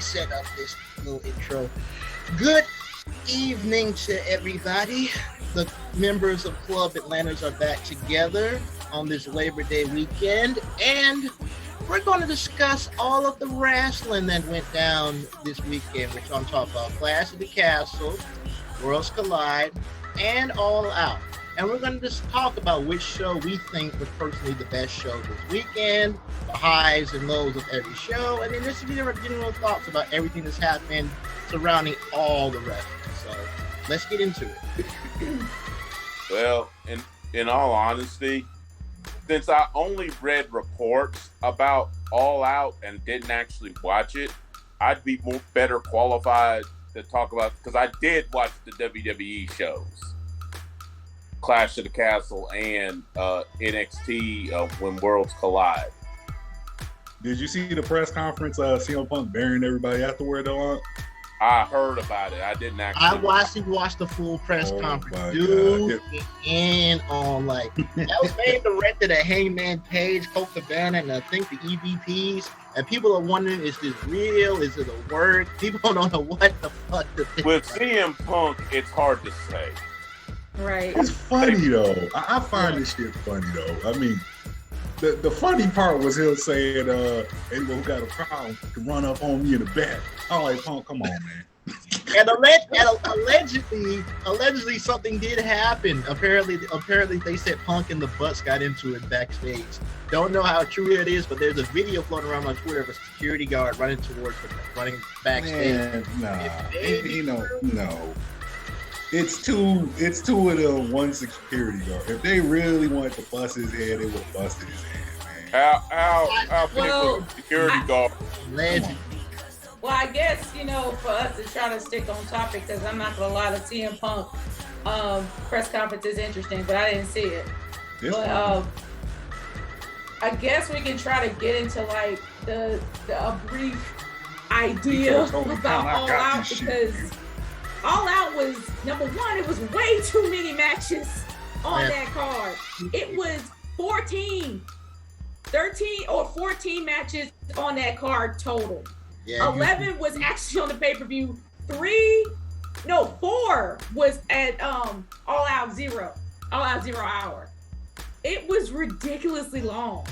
set up this little intro. Good evening to everybody. The members of Club Atlantis are back together on this Labor Day weekend, and we're going to discuss all of the wrestling that went down this weekend, which I'm talking about Clash of the Castle, Worlds Collide, and All Out. And we're going to just talk about which show we think was personally the best show this weekend, the highs and lows of every show, and then just give our general thoughts about everything that's happened surrounding all the wrestling. So let's get into it. Well, in all honesty, since I only read reports about All Out and didn't actually watch it, I'd be better qualified to talk about, because I did watch the WWE shows, Clash of the Castle and NXT when Worlds Collide. Did you see the press conference? CM Punk burying everybody afterward, though. I heard about it. I didn't actually. I watched the full press conference. Dude, in on like that was named directed to Hangman Page, Colt Cabana, and I think the EVPs. And people are wondering, is this real? Is it a word? People don't know what the fuck to think. With CM Punk, it's hard to say. Right. It's funny though. I find this shit funny though. I mean, the funny part was him saying, anyone who got a problem can run up on me in the back. I'm like, Punk, come on, man. And allegedly something did happen. Apparently they said Punk and the Butts got into it backstage. Don't know how true it is, but there's a video floating around on Twitter of a security guard running backstage. Man, no. It's two of them, one security guard. If they really wanted to bust his head, they would have busted his head, man. How Well, security guard? Legend. Well, I guess, for us to try to stick on topic, because I'm not going to lie, the CM Punk press conference is interesting, but I didn't see it. But I guess we can try to get into like a brief idea about All Out, because All Out was, number one, it was way too many matches on that card. It was 13 or 14 matches on that card total. Yeah, 11 was actually on the pay-per-view. 4 was at All Out Zero Hour. It was ridiculously long.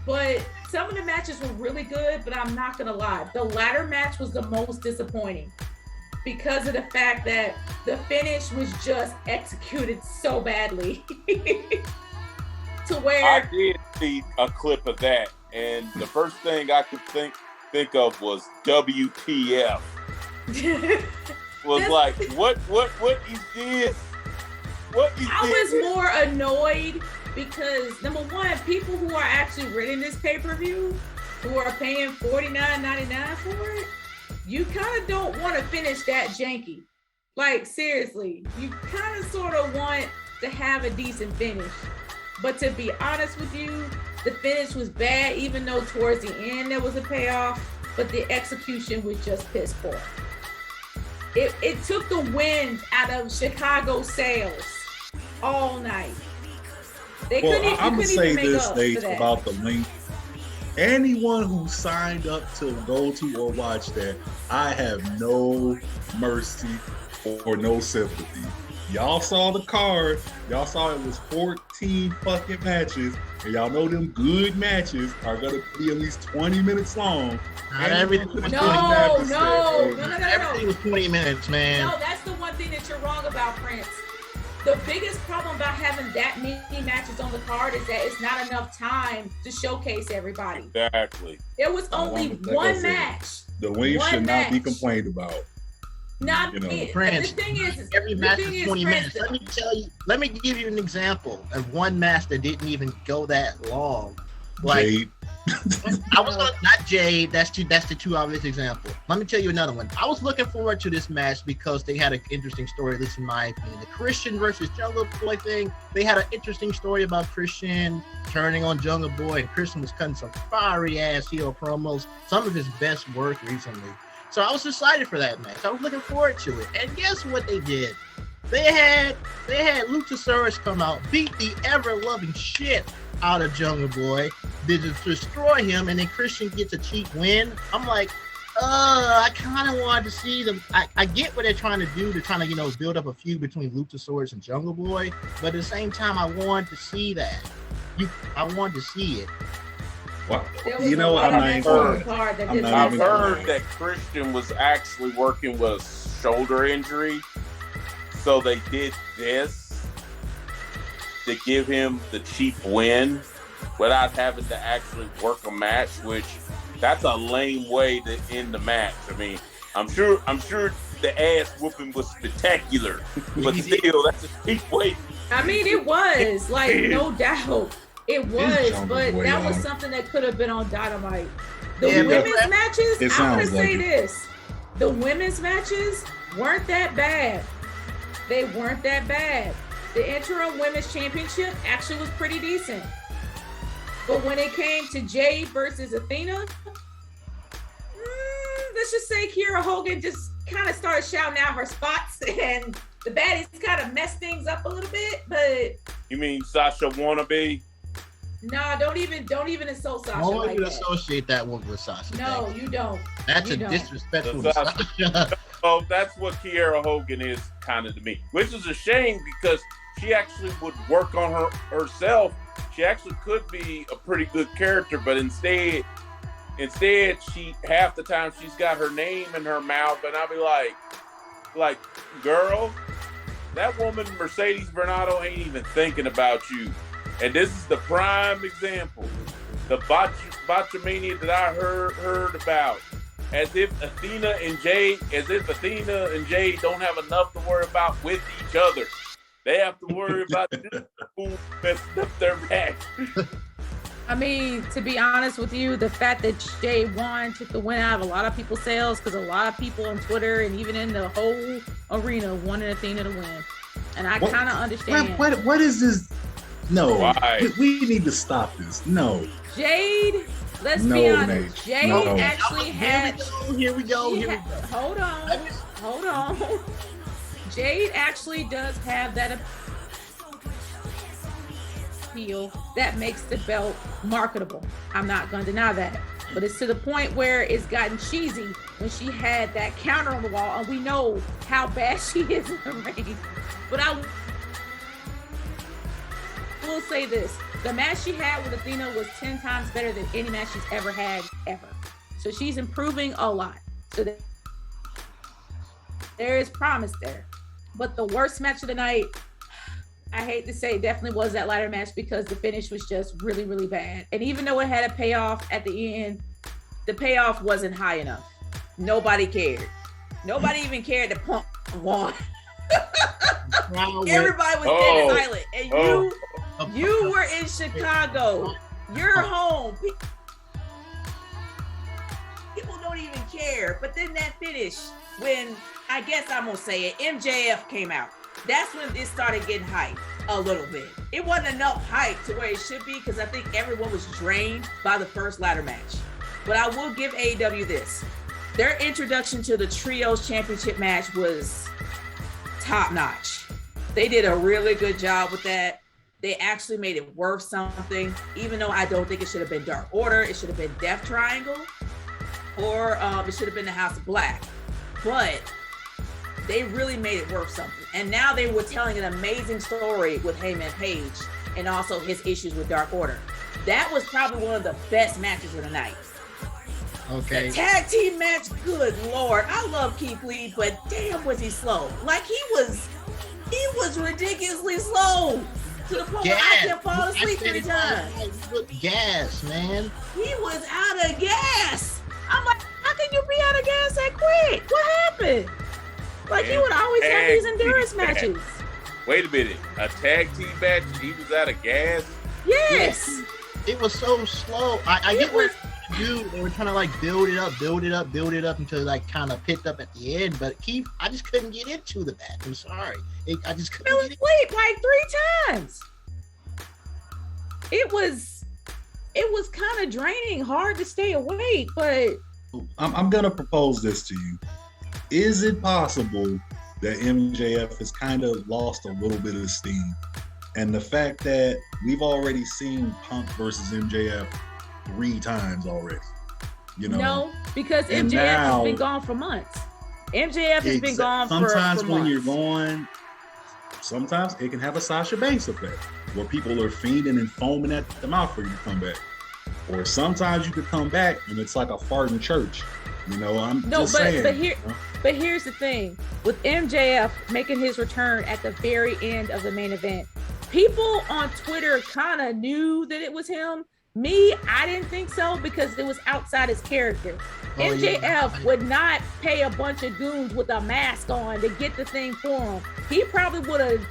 But some of the matches were really good, but I'm not gonna lie. The latter match was the most disappointing because of the fact that the finish was just executed so badly. To where I did see a clip of that, and the first thing I could think of was WTF. Like, what is this? I was more annoyed because, number one, people who are actually renting this pay-per-view, who are paying $49.99 for it, you kind of don't want to finish that janky. Like, seriously, you kind of sort of want to have a decent finish. But to be honest with you, the finish was bad, even though towards the end there was a payoff, but the execution was just piss poor. It took the wind out of Chicago sales all night. I'm going to say this, Nate, about the link. Anyone who signed up to go to or watch that, I have no mercy or no sympathy. Y'all saw the card. Y'all saw it was 14 fucking matches. And y'all know them good matches are going to be at least 20 minutes long. Not everything was 20 minutes. No. Everything was 20 minutes, man. No, that's the one thing that you're wrong about, Prince. The biggest problem about having that many matches on the card is that it's not enough time to showcase everybody. Exactly. There was only one match. The length should not be complained about. Prince, the thing is, every match is 20 minutes. Let me give you an example of one match that didn't even go that long. Like, Jade. I was not Jade. That's the two obvious example. Let me tell you another one. I was looking forward to this match because they had an interesting story, at least in my opinion. The Christian versus Jungle Boy thing. They had an interesting story about Christian turning on Jungle Boy, and Christian was cutting some fiery ass heel promos. Some of his best work recently. So I was excited for that match. I was looking forward to it. And guess what they did? They had Luchasaurus come out, beat the ever-loving shit out of Jungle Boy, did destroy him, and then Christian gets a cheap win. I'm like, I kind of wanted to see them. I get what they're trying to do. They're trying to, build up a feud between Luchasaurus and Jungle Boy. But at the same time, I wanted to see that. I wanted to see it. Well, I'm not I've heard that Christian was actually working with a shoulder injury. So they did this to give him the cheap win without having to actually work a match, which that's a lame way to end the match. I mean, I'm sure the ass whooping was spectacular, but still, that's a cheap way. I mean, it was no doubt, it was, but that was something that could have been on Dynamite. The women's matches, I'm gonna say this: the women's matches weren't that bad. They weren't that bad. The interim women's championship actually was pretty decent. But when it came to Jade versus Athena, let's just say Kiera Hogan just kind of started shouting out her spots, and the baddies kind of messed things up a little bit. But you mean Sasha wannabe? Nah, don't even insult Sasha. Why would you associate that one with Sasha? No, you don't. That's disrespectful to Sasha. Oh, that's what Kiera Hogan is kind of to me, which is a shame because she actually would work on herself. She actually could be a pretty good character, but instead she half the time she's got her name in her mouth, and I'll be like, girl, that woman Mercedes Bernardo ain't even thinking about you. And this is the prime example. The botchamania that I heard about. As if Athena and Jade don't have enough to worry about with each other. They have to worry about who messed up their match. I mean, to be honest with you, the fact that Jade won took the win out of a lot of people's sales because a lot of people on Twitter and even in the whole arena wanted Athena to win. And I kind of understand. What is this? No, we need to stop this. No. Jade, let's be honest. Jade actually had. Here we go. Hold on. Jade actually does have that appeal that makes the belt marketable. I'm not going to deny that. But it's to the point where it's gotten cheesy when she had that counter on the wall, and we know how bad she is in the ring. But I will say this. The match she had with Athena was 10 times better than any match she's ever had, ever. So she's improving a lot. So there is promise there. But the worst match of the night, I hate to say, definitely was that ladder match because the finish was just really, really bad. And even though it had a payoff at the end, the payoff wasn't high enough. Nobody cared. Nobody even cared that Punk won. Everybody was dead and silent. And you were in Chicago. You're home. People don't even care. But then that finish, when, I guess I'm going to say it, MJF came out. That's when it started getting hyped a little bit. It wasn't enough hype to where it should be because I think everyone was drained by the first ladder match. But I will give AEW this. Their introduction to the Trios Championship match was top notch. They did a really good job with that. They actually made it worth something, even though I don't think it should have been Dark Order. It should have been Death Triangle, or it should have been the House of Black. But they really made it worth something. And now they were telling an amazing story with Heyman Page and also his issues with Dark Order. That was probably one of the best matches of the night. Okay. The tag team match, good Lord. I love Keith Lee, but damn was he slow. Like he was ridiculously slow to the point where I kept falling asleep 3 times. Gas, man. He was out of gas. I'm like, how can you be out of gas that quick? What happened? Like he would always have these endurance matches. Wait a minute. A tag team match? He was out of gas? Yes. It was so slow. I get what they were trying to like build it up until it like kind of picked up at the end. But Keith, I just couldn't get into the match. I'm sorry. I just couldn't get asleep like 3 times. It was kind of draining, hard to stay awake, but I'm gonna propose this to you. Is it possible that MJF has kind of lost a little bit of steam? And the fact that we've already seen Punk versus MJF 3 times already. You know, no, because MJF has been gone for months. MJF has been gone for months. Sometimes when you're going, sometimes it can have a Sasha Banks effect where people are fiending and foaming at the mouth for you to come back. Or sometimes you could come back and it's like a fart in church. You know, but here's the thing. With MJF making his return at the very end of the main event, people on Twitter kind of knew that it was him. Me, I didn't think so because it was outside his character. MJF would not pay a bunch of goons with a mask on to get the thing for him. He probably would have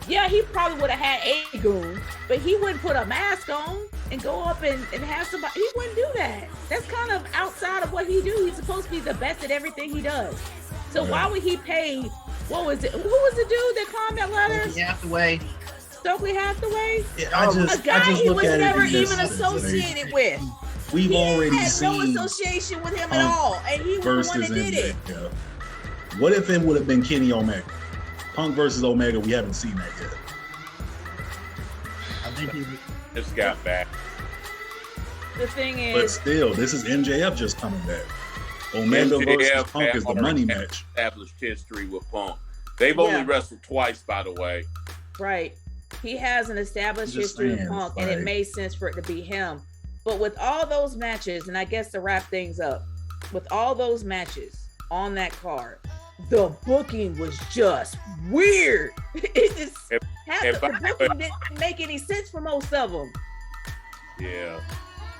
he probably would have had a goon, but he wouldn't put a mask on and go up and have somebody. He wouldn't do that. That's kind of outside of what he do. He's supposed to be the best at everything he does. So why would he pay? What was it? Who was the dude that climbed that ladder? Stokely Hathaway. Yeah, a guy he was never even associated with. We've already seen no association with him at all, and he was the one that did it. Yeah. What if it would have been Kenny Omega? Punk versus Omega, we haven't seen that yet. I think he just got back. The thing is, but still, this is MJF just coming back. Omega versus Punk is the money match. Established history with Punk. They've only wrestled twice, by the way. Right. He has an established history with Punk, and it made sense for it to be him. But with all those matches, and I guess to wrap things up, with all those matches on that card, the booking was just weird. It just the booking didn't make any sense for most of them. Yeah.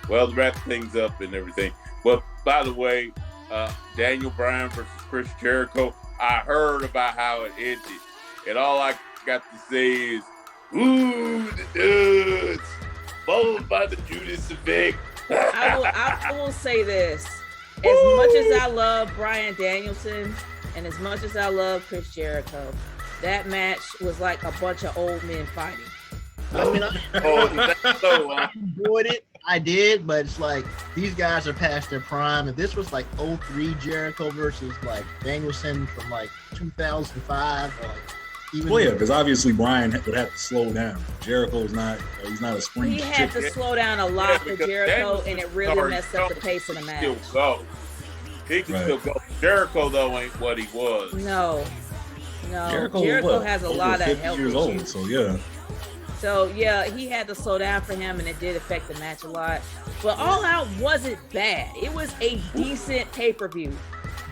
Well, to wrap things up and everything. But by the way, Daniel Bryan versus Chris Jericho, I heard about how it ended. And all I got to say is, ooh, the dudes, followed by the Judas effect. I will say this. As much as I love Bryan Danielson and as much as I love Chris Jericho, that match was like a bunch of old men fighting. I mean, I enjoyed it. I did, but it's like these guys are past their prime. And this was like 03 Jericho versus like Danielson from like 2005 or like because obviously Bryan would have to slow down. Jericho is not, he's not a spring. He had to slow down a lot for Jericho, and it really messed up the pace of the match. He can still go. Jericho, though, ain't what he was. No. Jericho has a lot of health issues. Old, so, he had to slow down for him, and it did affect the match a lot. But All Out wasn't bad. It was a decent pay-per-view.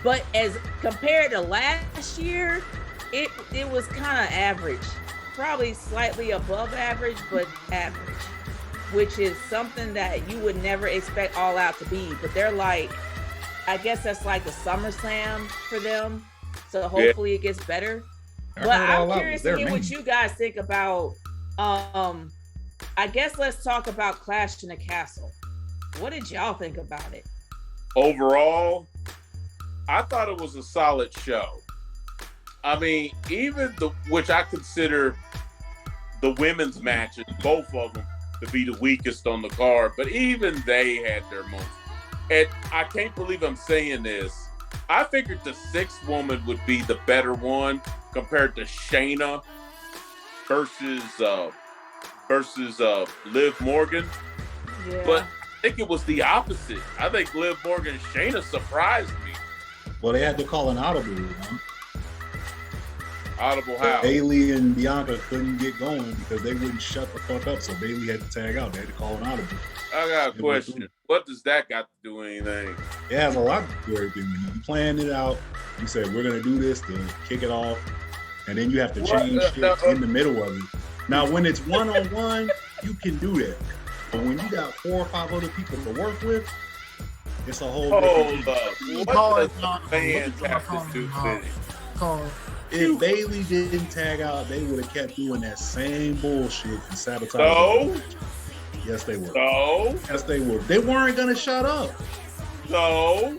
But as compared to last year, it was kind of average, probably slightly above average, but average, which is something that you would never expect All Out to be. But they're like, I guess that's like the SummerSlam for them. So hopefully it gets better. But I'm curious to hear what you guys think about. I guess let's talk about Clash in the Castle. What did y'all think about it? Overall, I thought it was a solid show. I mean, even which I consider the women's matches, both of them, to be the weakest on the card, but even they had their moments. And I can't believe I'm saying this. I figured the sixth woman would be the better one compared to Shayna versus Liv Morgan. Yeah. But I think it was the opposite. I think Liv Morgan and Shayna surprised me. Well, they had to call an audible. Audible how? Bayley and Bianca couldn't get going because they wouldn't shut the fuck up, so Bayley had to tag out. They had to call an audible. I got a question. What does that got to do with anything? It has a lot to do with everything. You planned it out. You said, we're going to do this to kick it off, and then you have to change shit in the middle of it. Now, when it's one-on-one, you can do that. But when you got 4 or 5 other people to work with, it's a whole different thing. What does fans have to do with it? If Bayley didn't tag out, they would have kept doing that same bullshit and sabotage. No. Yes, they would. No. Yes, they would. They weren't gonna shut up. No.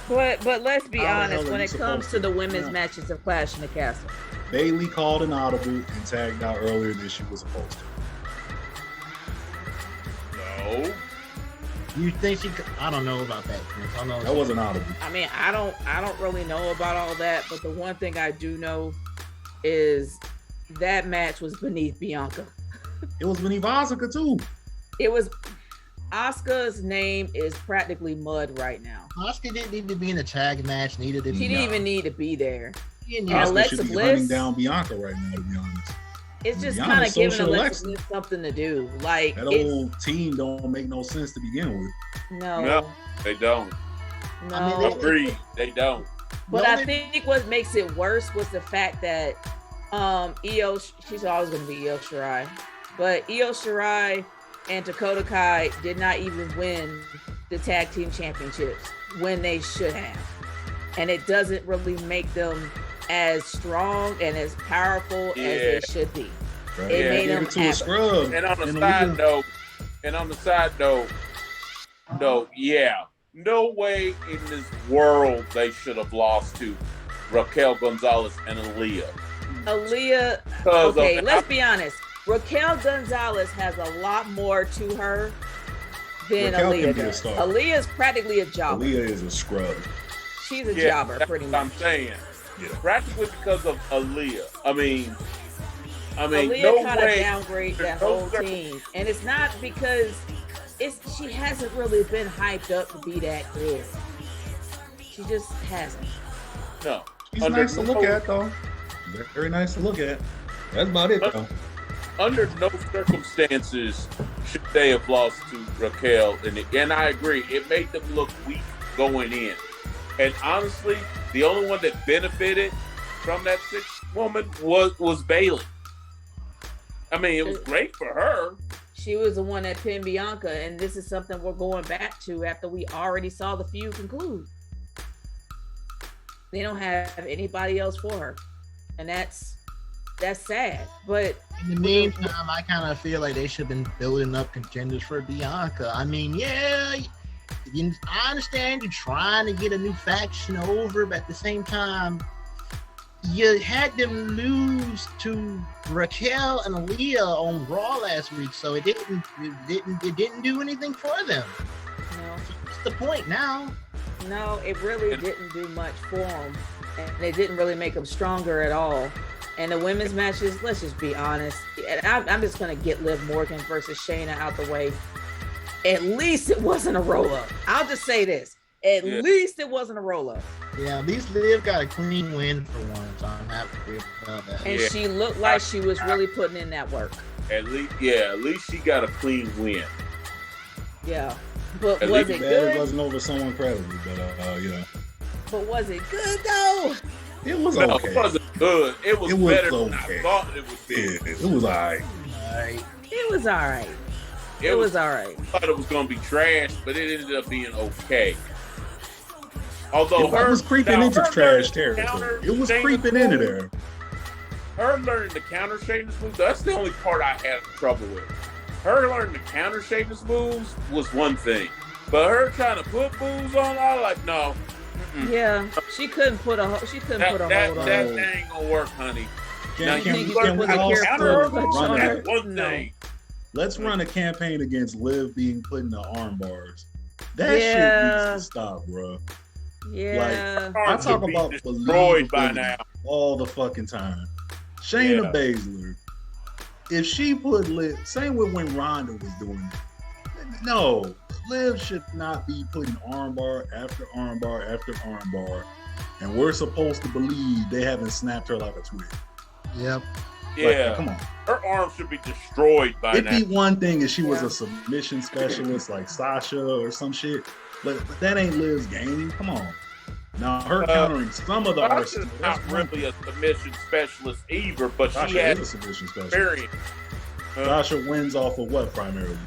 But let's be honest. When it comes to the women's matches of Clash in the Castle, Bayley called an audible and tagged out earlier than she was supposed to. No. You think she could? I don't know about that. I know that wasn't audible. I mean, I don't really know about all that, but the one thing I do know is that match was beneath Bianca. It was beneath Asuka too. It was. Asuka's name is practically mud right now. Asuka didn't need to be in a tag match. Neither did she didn't even need to be there. And Alexa should be hunting down Bianca right now, to be honest. It's just kind of giving Alexa Bliss something to do. Like that old team don't make no sense to begin with. No, they don't. No, I mean, agreed. They don't. But I think what makes it worse was the fact that Io, she's always going to be Io Shirai, but Io Shirai and Dakota Kai did not even win the tag team championships when they should have, and it doesn't really make them as strong and as powerful as they should be. Right. It made them to a scrub. And on the side note, no way in this world they should have lost to Raquel Gonzalez and Aliyah. Okay, let's be honest. Raquel Gonzalez has a lot more to her than Aliyah does. Aliyah is practically a jobber. Aliyah is a scrub. She's a jobber, pretty much. I'm saying. Yeah. Practically because of Aliyah. I mean, Aliyah no kind way. of downgrade that whole team, and it's not because she hasn't really been hyped up to be that good. She just hasn't. No, she's nice to look at though. Very nice to look at. That's about it though. Under no circumstances should they have lost to Raquel, and I agree. It made them look weak going in. And honestly, the only one that benefited from that sixth woman was Bayley. I mean, it was great for her. She was the one that pinned Bianca, and this is something we're going back to after we already saw the feud conclude. They don't have anybody else for her, and that's sad. But in the meantime, I kind of feel like they should have been building up contenders for Bianca. I mean, I understand you're trying to get a new faction over, but at the same time, you had them lose to Raquel and Aliyah on Raw last week, so it didn't do anything for them. No. So what's the point now? No, it really didn't do much for them, and it didn't really make them stronger at all. And the women's matches, let's just be honest. I'm just gonna get Liv Morgan versus Shayna out the way. At least it wasn't a roll-up. I'll just say this. At least it wasn't a roll-up. Yeah, at least Liv got a clean win for once. I'm happy about that. And she looked like she was really putting in that work. At least she got a clean win. Yeah. But was it good? It wasn't over someone credible, but But was it good though? It was okay. It wasn't good. It was better than I thought it would be. It was alright. It was alright. It was alright. I thought it was going to be trash, but it ended up being okay. Although it was creeping into trash territory. It was creeping into there. Her learning to counter Shayna's moves, that's the only part I had trouble with. Her learning to counter Shayna's moves was one thing. But her trying to put moves on, I like, no. Yeah, she couldn't put a hold on. That ain't gonna work, honey. Can we counter her? One thing. Let's run a campaign against Liv being put in the arm bars. That shit needs to stop, bro. Yeah. Like, I talk about destroyed by now all the fucking time. Shayna Baszler, if she put Liv, same with when Ronda was doing it. No, Liv should not be putting armbar after armbar after armbar, and we're supposed to believe they haven't snapped her like a twig. Yep. Yeah. Like, come on. Her arm should be destroyed by now. It'd be one thing if she was a submission specialist like Sasha or some shit, but that ain't Liv's game. Come on. Now her countering some of the Sasha's not really a submission specialist either, but Sasha she has a submission specialist. experience. Sasha wins off of what primarily?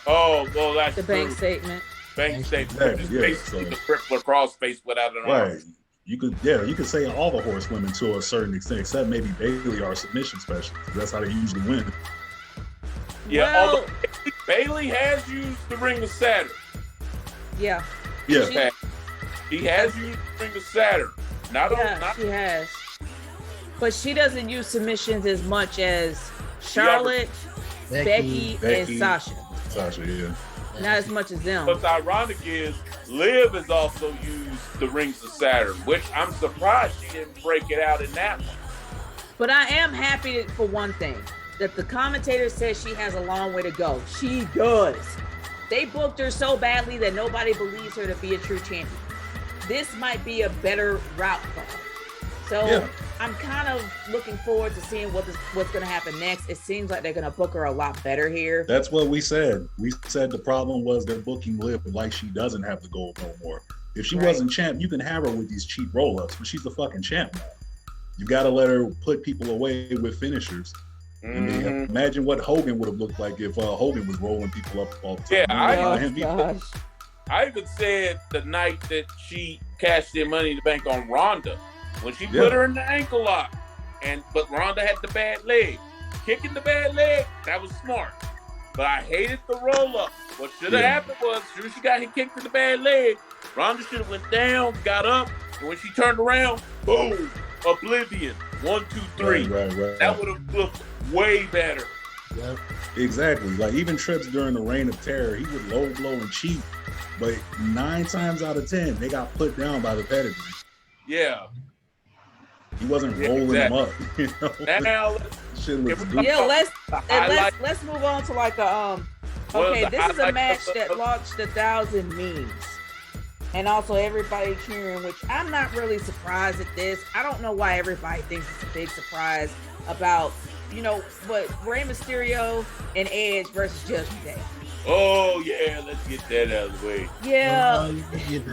Oh, well, that's the bank statement. Bank statement. Exactly, Basically the crippler cross face without an arm. You could say all the horsewomen to a certain extent, except maybe Bayley are submission specialists. That's how they usually win. Yeah, although Bayley has used the Ring of Saturn. Yeah. Yeah. He has used the Ring of Saturn. She has. But she doesn't use submissions as much as Charlotte, Becky, and Sasha. Sasha, yeah. Not as much as them. What's ironic is Liv has also used the Rings of Saturn, which I'm surprised she didn't break it out in that one. But I am happy for one thing, that the commentator says she has a long way to go. She does. They booked her so badly that nobody believes her to be a true champion. This might be a better route for her. So I'm kind of looking forward to seeing what's going to happen next. It seems like they're going to book her a lot better here. That's what we said. We said the problem was they're booking Liv like she doesn't have the gold no more. If she wasn't champ, you can have her with these cheap roll-ups, but she's the fucking champ now. You got to let her put people away with finishers. I mean, imagine what Hogan would have looked like if Hogan was rolling people up all the time. Yeah, I even said the night that she cashed in Money in the Bank on Ronda, when she put her in the ankle lock, but Ronda had the bad leg. Kicking the bad leg, that was smart. But I hated the roll-up. What should have happened was, as soon as she got hit kicked in the bad leg, Ronda should have went down, got up, and when she turned around, boom, oblivion. 1, 2, 3. Right. That would have looked way better. Yep. Exactly. Like even Trips during the Reign of Terror, he would low blow and cheat, but 9 times out of 10, they got put down by the pedigree. Yeah. He wasn't rolling them up. You know? Now, let's move on to like a okay, this is a match that launched 1,000 memes. And also everybody cheering, which I'm not really surprised at this. I don't know why everybody thinks it's a big surprise about, but Rey Mysterio and Edge versus Judgment Day. Oh, yeah, let's get that out of the way. Yeah.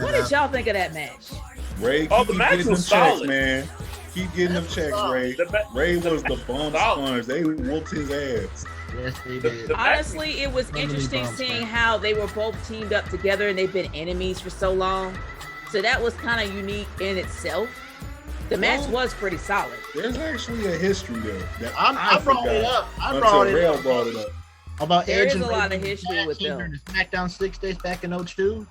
What did y'all think of that match? Ray, the match was solid. Checks, man. Keep getting them checks, Ray. Ray was the bomb sponge. They whooped his ass. Yes, they did. Honestly, it was interesting seeing how they were both teamed up together and they've been enemies for so long. So that was kind of unique in itself. The match was pretty solid. There's actually a history there. That I brought it up. I brought it up. About there Edge is a lot of history with them. The SmackDown 6 days back in 02.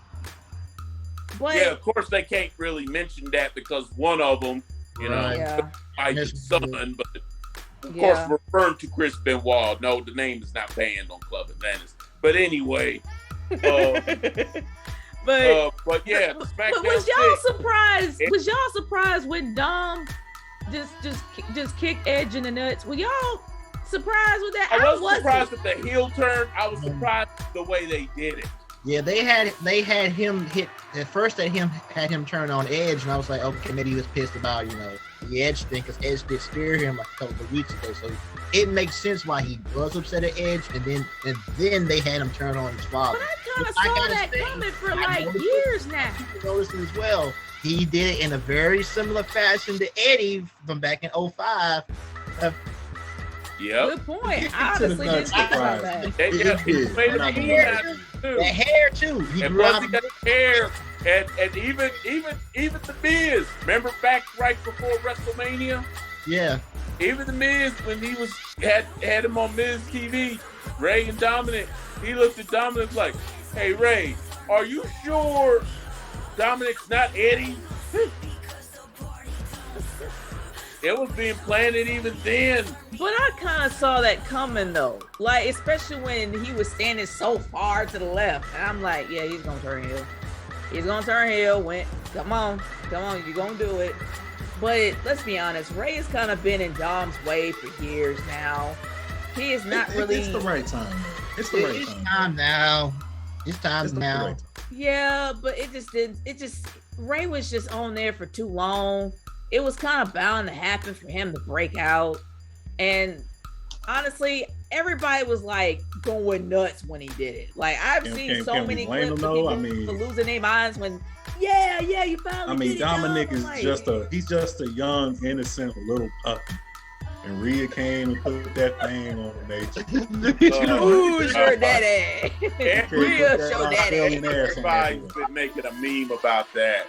But, yeah, of course they can't really mention that because one of them, my son, but of course referring to Chris Benoit. No, the name is not banned on Club Atlantis. But anyway, but yeah, but was y'all surprised? Was y'all surprised when Dom just kicked Edge in the nuts? Were y'all surprised with that? I wasn't surprised with the heel turn. I was surprised the way they did it. Yeah, they had him hit at first. Had him turn on Edge, and I was like, okay, maybe he was pissed about the Edge thing because Edge did spear him like a couple of weeks ago. So it makes sense why he was upset at Edge, and then they had him turn on his father. But I kind of saw that coming for like years now. People noticed it as well. He did it in a very similar fashion to Eddie from back in 05. Yeah. Good point. I honestly didn't think about that. The hair too. He got hair, and even the Miz. Remember back right before WrestleMania? Yeah. Even the Miz when he had him on Miz TV, Ray and Dominic. He looked at Dominic like, "Hey Ray, are you sure Dominic's not Eddie?" It was being planted even then. But I kind of saw that coming though. Like, especially when he was standing so far to the left. And I'm like, yeah, he's going to turn heel. He's going to turn heel. Come on, you're going to do it. But let's be honest, Ray has kind of been in Dom's way for years now. He is not really... It's the right time. It's time now. It's time now. Right time. Yeah, but Ray was just on there for too long. It was kind of bound to happen for him to break out. And honestly, everybody was like going nuts when he did it. Like I've seen so many clips of people for losing their minds when, you finally did it. Dominic is he's just a young, innocent little puppy. And Rhea came and put that thing on nature. Who's your daddy? Rhea's your daddy. Everybody's been making a meme about that.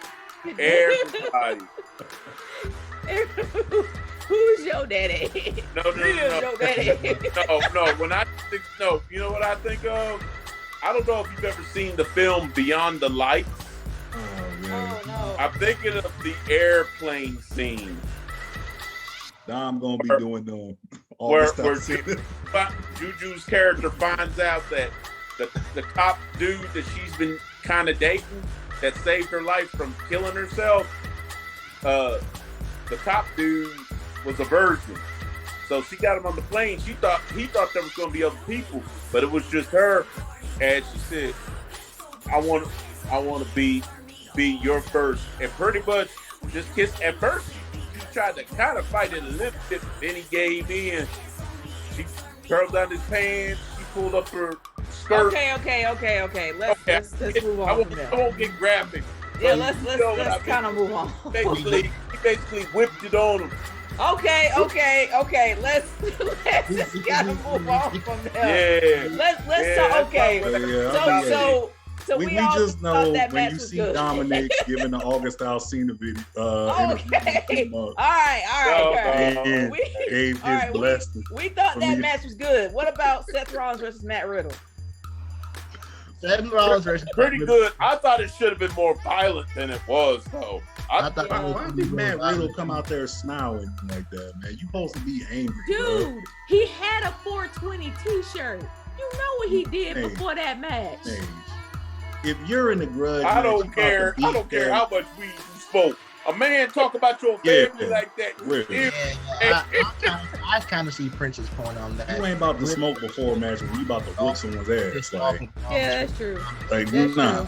Everybody. Who's your daddy? No. Your daddy. No. When I think you know what I think of? I don't know if you've ever seen the film Beyond the Lights. Oh no. I'm thinking of the airplane scene. Dom gonna be doing them. Where Juju's character finds out that the cop dude that she's been kind of dating that saved her life from killing herself. The cop dude was a virgin, so she got him on the plane. He thought there was going to be other people, but it was just her. and she said, I want to be your first, and pretty much just kiss. At first, she tried to kind of fight it a little bit, then he gave in. She curled down his pants. She pulled up her skirt. Okay. Let's move on from there. I won't get graphic. Yeah, let's kind of move on. He basically whipped it on him. Okay. Let's gotta move on from there. Yeah. Let's talk. Okay. So we all just know that when match you was see good. Dominic giving the August Alsina video. Okay. All right. Gave his blessing. We thought that match was good. What about Seth Rollins versus Matt Riddle? Seth Rollins versus pretty good. I thought it should have been more violent than it was, though. Why did Matt Riddle come out there smiling like that, man? You supposed to be angry, dude. Bro. He had a 420 T-shirt. You know what he did before that match. If you're in the grudge, I don't care. I don't care how much weed you smoke. A man talk about your family like that. Really. I kind of see Prince's point on that. You ain't about to smoke before a match. You about to whoop someone's ass. Like, yeah, that's true. Like, nah.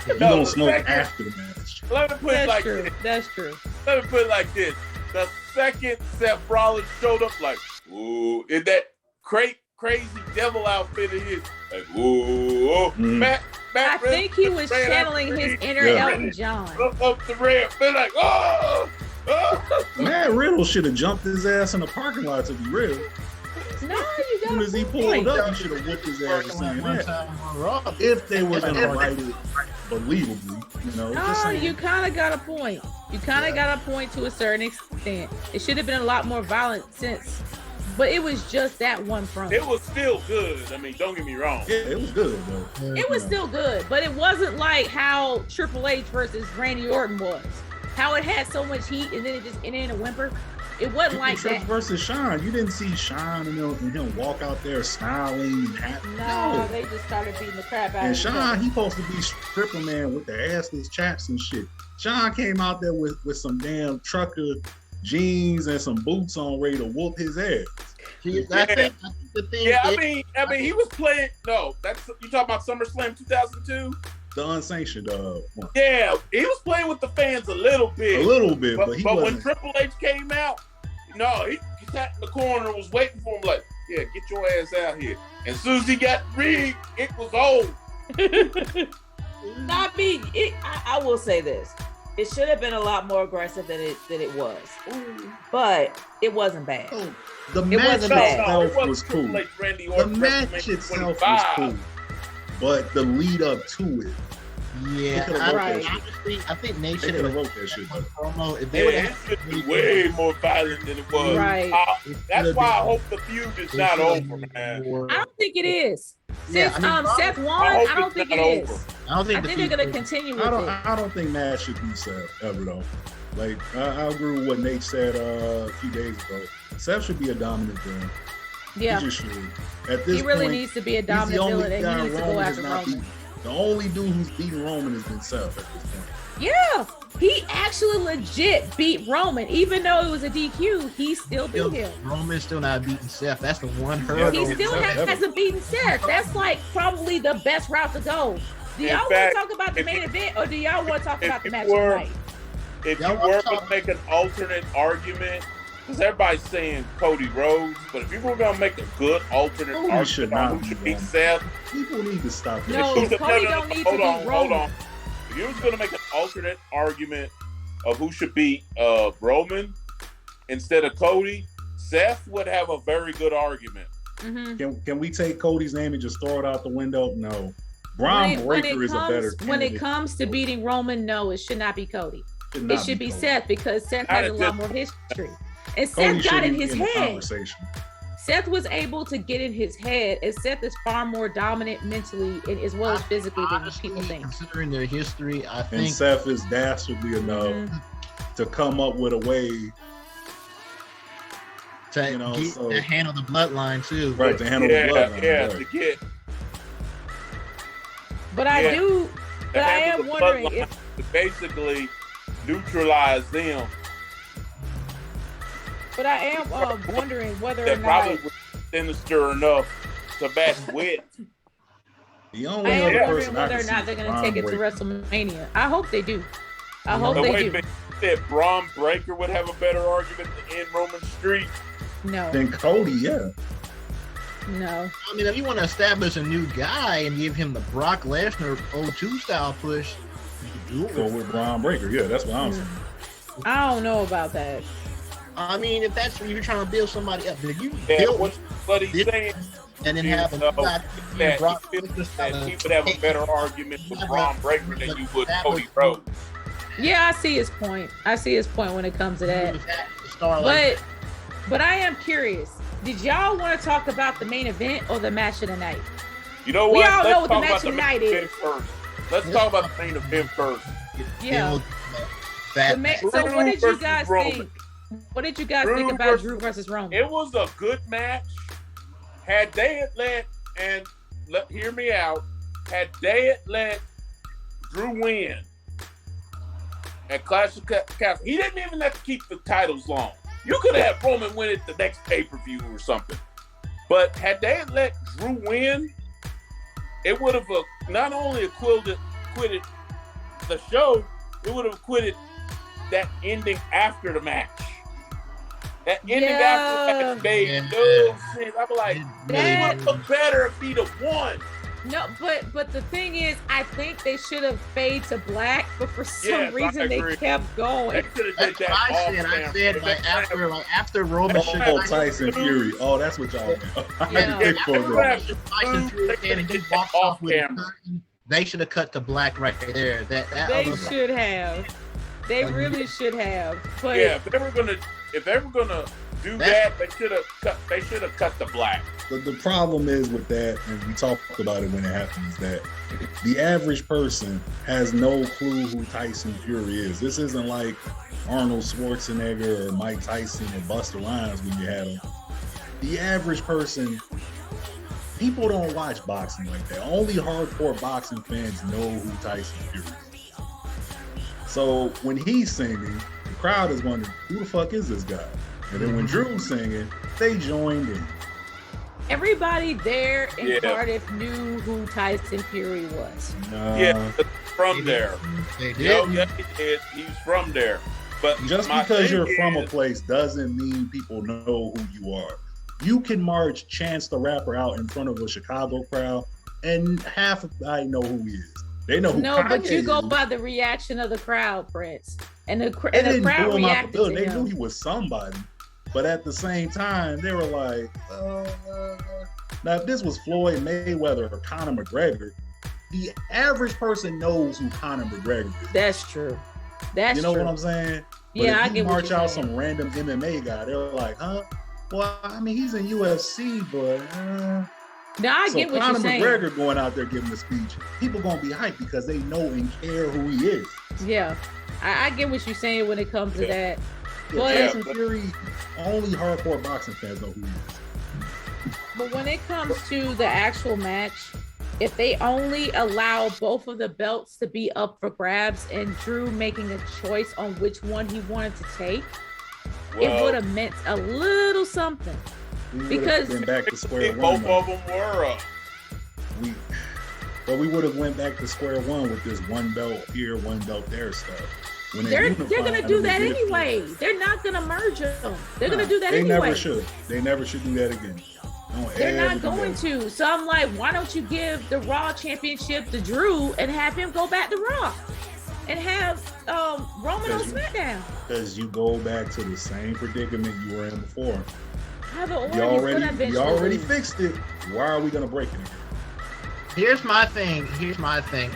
You don't smoke after the match. Let me put it like this. That's true. Let me put it like this. The second Seth Rollins showed up, like, ooh, in that crazy devil outfit of his, like, ooh, Matt I think he was channeling his inner Elton John. Up the ramp, they're like, oh. Matt Riddle should have jumped his ass in the parking lot to be real. No, you got. As soon as he pulled up, you should have whooped his ass saying that. If they were gonna write it believably, you know. No, you kind of got a point. You kind of got a point to a certain extent. It should have been a lot more violent since. But it was just that one promo. It was still good. I mean, don't get me wrong. Yeah, it was good, though. It was still good, but it wasn't like how Triple H versus Randy Orton was. How it had so much heat and then it just ended in a whimper. It wasn't like Triple that. Versus Sean. You didn't see Sean and him walk out there smiling and happy. No, they just started beating the crap out of him. And Sean, he supposed to be stripper man with the assless chaps and shit. Sean came out there with some damn trucker jeans and some boots on, ready to whoop his ass. I think the thing. Yeah, I mean, he was playing. No, that's you talking about SummerSlam 2002. The unsanctioned one. Yeah, he was playing with the fans a little bit. But when Triple H came out, no, he sat in the corner and was waiting for him. Like, yeah, get your ass out here. And as soon as he got rigged, it was old. Not me. I will say this. It should have been a lot more aggressive than it was. But it wasn't bad. The match itself was cool. The match itself was cool. But the lead up to it. Yeah, honestly, I think Nate should have wrote that shit. If they would have been way more violent than it was. Right. That's why I hope the feud is not over, man. I don't think it is. Since Seth won, I don't think it is. I think they're gonna continue with it. I don't think Matt should be Seth ever though. Like I agree with what Nate said a few days ago. Seth should be a dominant villain. Yeah, he just should. At this he really point, needs to be a dominant villain, and he needs to go after Roman. The only dude who's beaten Roman has been Seth at this point. Yeah, he actually legit beat Roman, even though it was a DQ. He still beat him. Roman's still not beating Seth. That's the one hurdle. He still hasn't beaten Seth. That's like probably the best route to go. Do y'all want to talk about the main event, or do y'all want to talk about the match tonight? If you were to make an alternate argument, because everybody's saying Cody Rhodes, but if you were going to make a good alternate argument on who should beat Seth, people need to stop that. No, Cody don't need to beat Roman. Hold on. If you was going to make an alternate argument of who should beat Roman instead of Cody, Seth would have a very good argument. Mm-hmm. Can we take Cody's name and just throw it out the window? No. Braun Breaker is a better candidate. When it comes to beating Roman, no, it should not be Cody. It should be Seth, because Seth has a lot more history. And Seth got in his head. Seth was able to get in his head, and Seth is far more dominant mentally and as well as physically than people think. Considering their history, I think. And Seth is dastardly enough to come up with a way to handle the bloodline too. Right, to handle the bloodline. Yeah, to get. But I am wondering if to basically neutralize them. But I am wondering whether or that not probably was sinister enough to match with. The I only am other wondering person I whether or can see not they're is going to Braun take it to Breaker. WrestleMania. I hope they do. I hope they do. You said Braun Breaker would have a better argument to end Roman Street? No. Then Cody, yeah. No. I mean, if you want to establish a new guy and give him the Brock Lesnar 02 style push, you can do Go it. with Braun Breaker. Yeah, that's what I'm saying. I don't know about that. I mean, if that's what you're trying to build somebody up, if you Yeah, build what he's saying and then have a that guy he Brock feels Lesnar that style, he would have a better argument with Braun Breaker than you would Cody Rhodes. Yeah, I see his point. I see his point when it comes to that. Star like But I am curious. Did y'all want to talk about the main event or the match of the night? You know We what? all Let's know what the talk match about of the the night main is. event first. Let's talk about the main event first. Yeah. So what did you guys think? What did you guys think about Drew versus Roman? It was a good match. Had they hear me out, had they let Drew win at Clash of Castle, he didn't even have to keep the titles long. You could have had Roman win it the next pay-per-view or something. But had they let Drew win, it would have not only quitted the show, it would have quitted that ending after the match. That ending after the match made no sense. I'm like, it would look better if he'd have won. No, but the thing is, I think they should have fade to black, but for some reason they kept going. That's what I said like after Roman Tyson Fury. Oh, that's what y'all meant. Tyson Fury and he walked off with a curtain, they should have cut to black right there. They should have. They really should have. But yeah, if they were gonna do that, they should have cut the black. The problem is with that, and we talked about it when it happens, that the average person has no clue who Tyson Fury is. This isn't like Arnold Schwarzenegger or Mike Tyson or Busta Rhymes when you had them. The average person, people don't watch boxing like that. Only hardcore boxing fans know who Tyson Fury is. So when he's singing, the crowd is wondering, who the fuck is this guy? And then when Drew's singing, they joined in. Everybody there in Cardiff knew who Tyson Fury was. From there. They did. Yeah, he did. He's from there. But just because you're from a place doesn't mean people know who you are. You can march Chance the Rapper out in front of a Chicago crowd, and half of I know who he is. They know who. No, Kanye but you go is. by the reaction of the crowd, Prince, and the crowd boo him out the reacted building. to They him. knew he was somebody, but at the same time, they were like, now if this was Floyd Mayweather or Conor McGregor, the average person knows who Conor McGregor is. That's true. That's you know true. what I'm saying? But Yeah, if I get what march you're out saying. some random MMA guy, they're like, huh? Well, I mean, he's in UFC, but Now I so get what Conor you're saying. McGregor going out there giving a speech, people gonna be hyped because they know and care who he is. Yeah, I get what you're saying when it comes to that. Tyson Fury, only hardcore boxing fans know who he is. But when it comes to the actual match, if they only allow both of the belts to be up for grabs and Drew making a choice on which one he wanted to take, it would have meant a little something. Because been back to square one. Both of them were up. We would have went back to square one with this one belt here, one belt there stuff. When they're gonna do that anyway. They're not gonna merge them. They're gonna do that anyway. They never should. They never should do that again. They're not going to. So I'm like, why don't you give the Raw Championship to Drew and have him go back to Raw and have Roman on SmackDown? Because you go back to the same predicament you were in before. You already fixed it. Why are we gonna break it again? Here's my thing.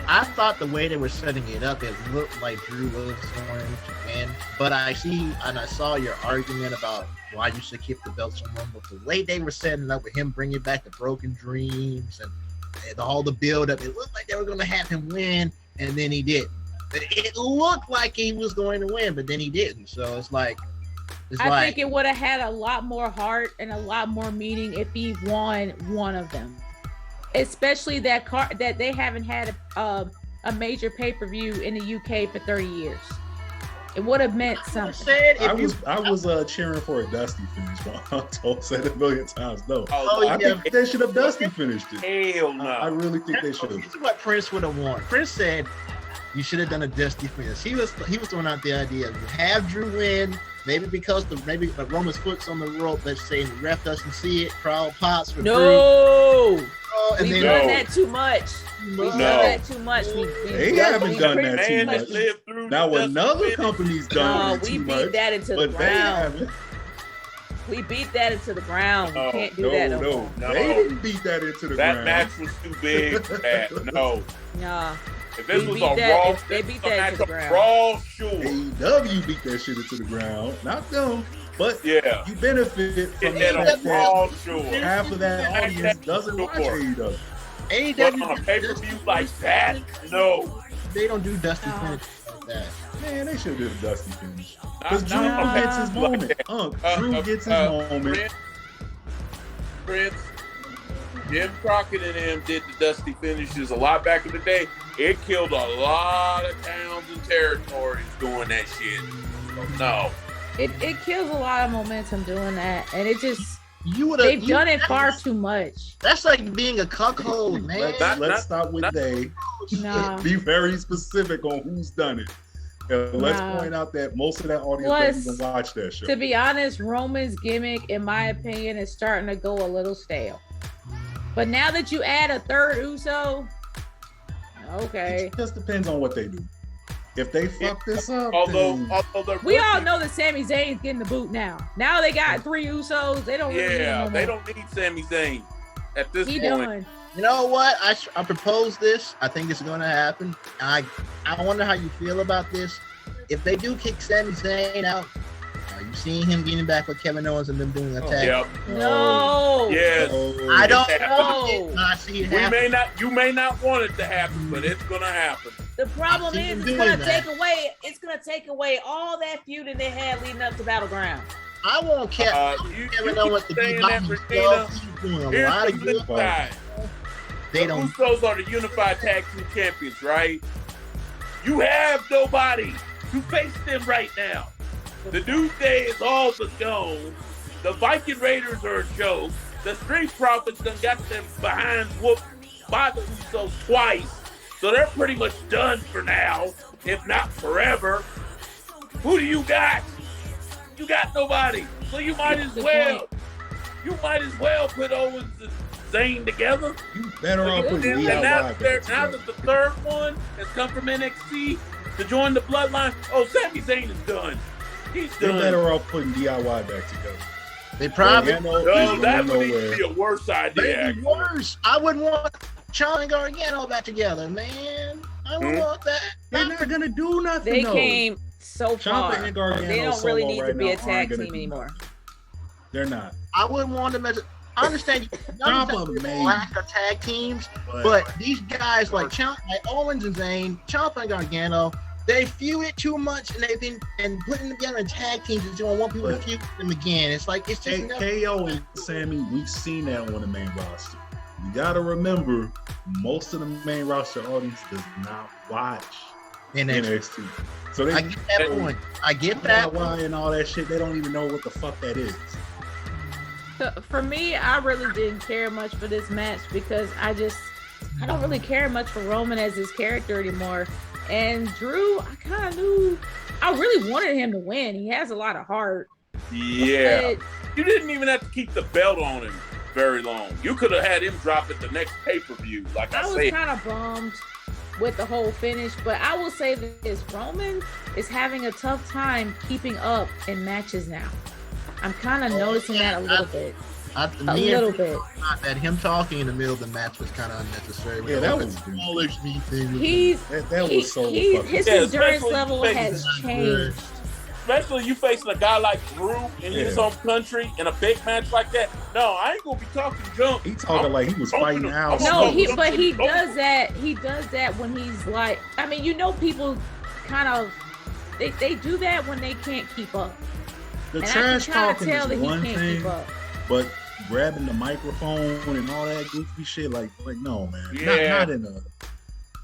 I thought the way they were setting it up, it looked like Drew was going to win. But I saw your argument about why you should keep the belts on one. But the way they were setting up with him bringing back the Broken Dreams and all the build-up, it looked like they were going to have him win, and then he didn't. It looked like he was going to win, but then he didn't. So it's like... I think it would have had a lot more heart and a lot more meaning if he won one of them. Especially that they haven't had a major pay-per-view in the UK for 30 years. It would have meant something. I was cheering for a Dusty finish. I said it a million times. No, I think they should have Dusty finished it. Hell no! I really think they should have. This is what Prince would have wanted. Prince said, "You should have done a Dusty finish." He was throwing out the idea of have Drew win, maybe because Roman's foot's on the rope. Let's say the ref doesn't see it. Crowd pops for Drew. No. And We've then done that too much. We've done that too much. They haven't done that too much. Now another company's done it too much. We beat that into the ground. We beat that into the ground. We can't do that no more. They didn't beat that into the ground. That match was too big for that. No. Nah. If this was a Raw, they beat that into the ground. Raw, sure. AEW beat that shit into the ground. Not them. But you benefit from the fact that half of that audience doesn't watch AEW. AEW on a pay-per-view like that? No. They don't do Dusty finish like that. Man, they should have did a Dusty finish. Because Drew gets his moment. Drew gets his moment. Prince, Jim Crockett and them did the Dusty finishes a lot back in the day. It killed a lot of towns and territories doing that shit. So, no. It kills a lot of momentum doing that, and it just they've done it far too much. That's like being a cuckold, man. Let's start with they. Be very specific on who's done it. And let's point out that most of that audience doesn't even watch that show. To be honest, Roman's gimmick, in my opinion, is starting to go a little stale. But now that you add a third Uso, okay. It just depends on what they do. If they fuck this up, we all know that Sami Zayn's getting the boot now. Now they got 3 Usos. They don't really need they don't need Sami Zayn at this point. Done. You know what? I propose this. I think it's going to happen. I wonder how you feel about this. If they do kick Sami Zayn out, are you seeing him getting back with Kevin Owens and them doing a tag? Yep. No. Yes. I don't know. I see it happen. You may not want it to happen, but it's going to happen. The problem is it's gonna take away all that feuding they had leading up to Battleground. I want Kevin Owens to be by himself. He's doing a lot of good stuff. The Usos are the unified tag team champions, right? You have nobody to face them right now. The New Day is all but gone. The Viking Raiders are a joke. The Street Profits done got them behind whooped by the Usos twice. So they're pretty much done for now, if not forever. Who do you got? You got nobody. So you might as well put Owens and Zayn together. You better off putting DIY now that the third one has come from NXT to join the bloodline, Sami Zayn is done. He's done. They're better off putting DIY back together. They probably that would even be a worse idea. Maybe worse. I wouldn't want Ciampa and Gargano back together, man. I don't want that. They're not gonna do nothing. They came so far. And Gargano they don't really need to be a tag team anymore. They're not. I wouldn't want them as. I understand lack of tag teams, but these guys like Owens and Zayn, Ciampa and Gargano, they feuded too much, and they've been putting them together in tag teams. You don't want people to feud them again. It's like it's just KO and Sammy. We've seen that on the main roster. You gotta remember, most of the main roster audience does not watch NXT. So I get that point. I get that. Why and all that shit. They don't even know what the fuck that is. For me, I really didn't care much for this match because I don't really care much for Roman as his character anymore. And Drew, I really wanted him to win. He has a lot of heart. Yeah. You didn't even have to keep the belt on him very long. You could have had him drop it the next pay-per-view, like I said. I was kind of bummed with the whole finish, but I will say this, Roman is having a tough time keeping up in matches now. I'm kind of noticing that a little bit. A little bit. That him talking in the middle of the match was kind of unnecessary. Yeah, that was smallish thing. His endurance level has changed. Especially you facing a guy like Drew in his home country in a big match like that. No, I ain't gonna be talking junk. He talking like he was fighting out. No, he does that. He does that when he's like. I mean, people kind of they do that when they can't keep up. The trash talking is one thing, but grabbing the microphone and all that goofy shit, like no, man. Yeah. Not in a.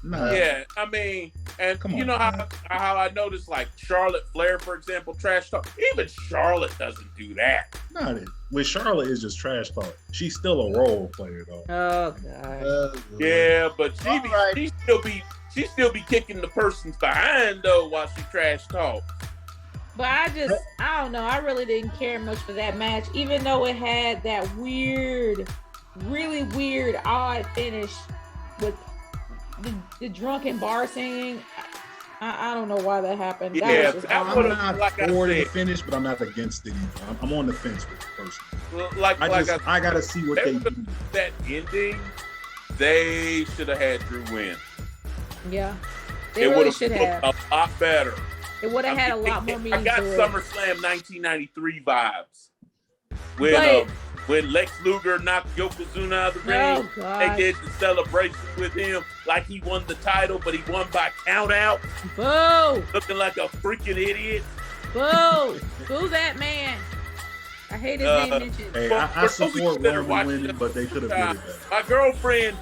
Nah. Yeah, I mean, And Come you on, know man. how I noticed, like Charlotte Flair, for example, trash talk. Even Charlotte doesn't do that. Not it. With Charlotte is just trash talk. She's still a role player though. Oh god. Yeah, but she Alright. she still be kicking the person's behind though while she trash talk. But I don't know. I really didn't care much for that match, even though it had that weird, really weird, odd finish with the drunken bar singing. I don't know why that happened. Yeah, that was just that odd. would've- I'm not like I for the said. finish, but I'm not against it either. I'm on the fence with the person. I I gotta see what they do. that ending, they should have had Drew win. Yeah, they It really would have should looked have. a lot better. It would have had a lot more I meaning got to it. SummerSlam 1993 vibes But- when Lex Luger knocked Yokozuna out of the ring. Oh They god. did the celebration with him like he won the title, but he won by count out, Boo! looking like a freaking idiot. Boo! Boo that man! I hate his name mentioned. Hey, Well, I for those of you support that are Roman watching winning, this, but they could have did it better. My girlfriend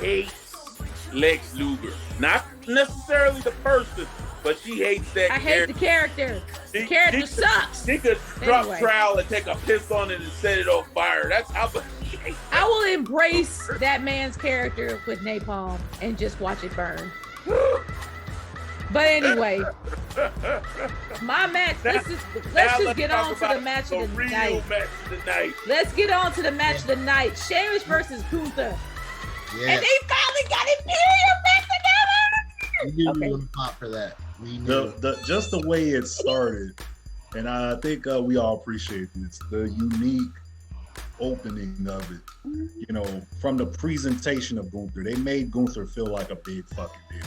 hates Lex Luger. Not necessarily the person, but she hates that I hate the character. The character sucks. She could drop Anyway. trowel and take a piss on it and set it on fire. That's how much she hates I will embrace that man's character with napalm and just watch it burn. But anyway, my match. Let's just get on to the match of the night. Match of the night. Let's get on to the match of the night. Sheamus versus Gunther. Yeah. And they finally got Imperium back together. We knew Okay. we would pop for that. We knew. Just the way it started, and I think we all appreciate this. The unique opening of it, you know, from the presentation of Gunther, they made Gunther feel like a big fucking deal,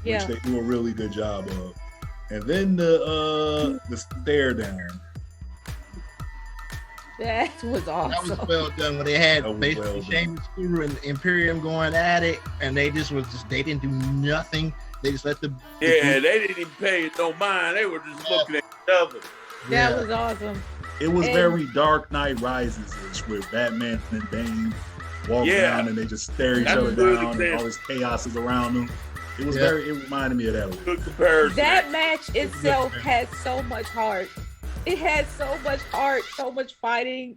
Yeah. which they do a really good job of. And then the stare down. That was That was awesome. well done when they had That was basically well done. Sheamus, Guru, and Imperium going at it, and they didn't do nothing. They just let the Yeah, they didn't even pay it no mind. They were just looking at each other. That was awesome. It was And- very Dark Knight Rises-ish, where Batman and Bane walk Yeah. down and they just stare each That's other a good down, and example. all this chaos is around them. It was Yeah. it reminded me of that one. Good comparison. That match itself had so much heart. It had so much heart, so much fighting.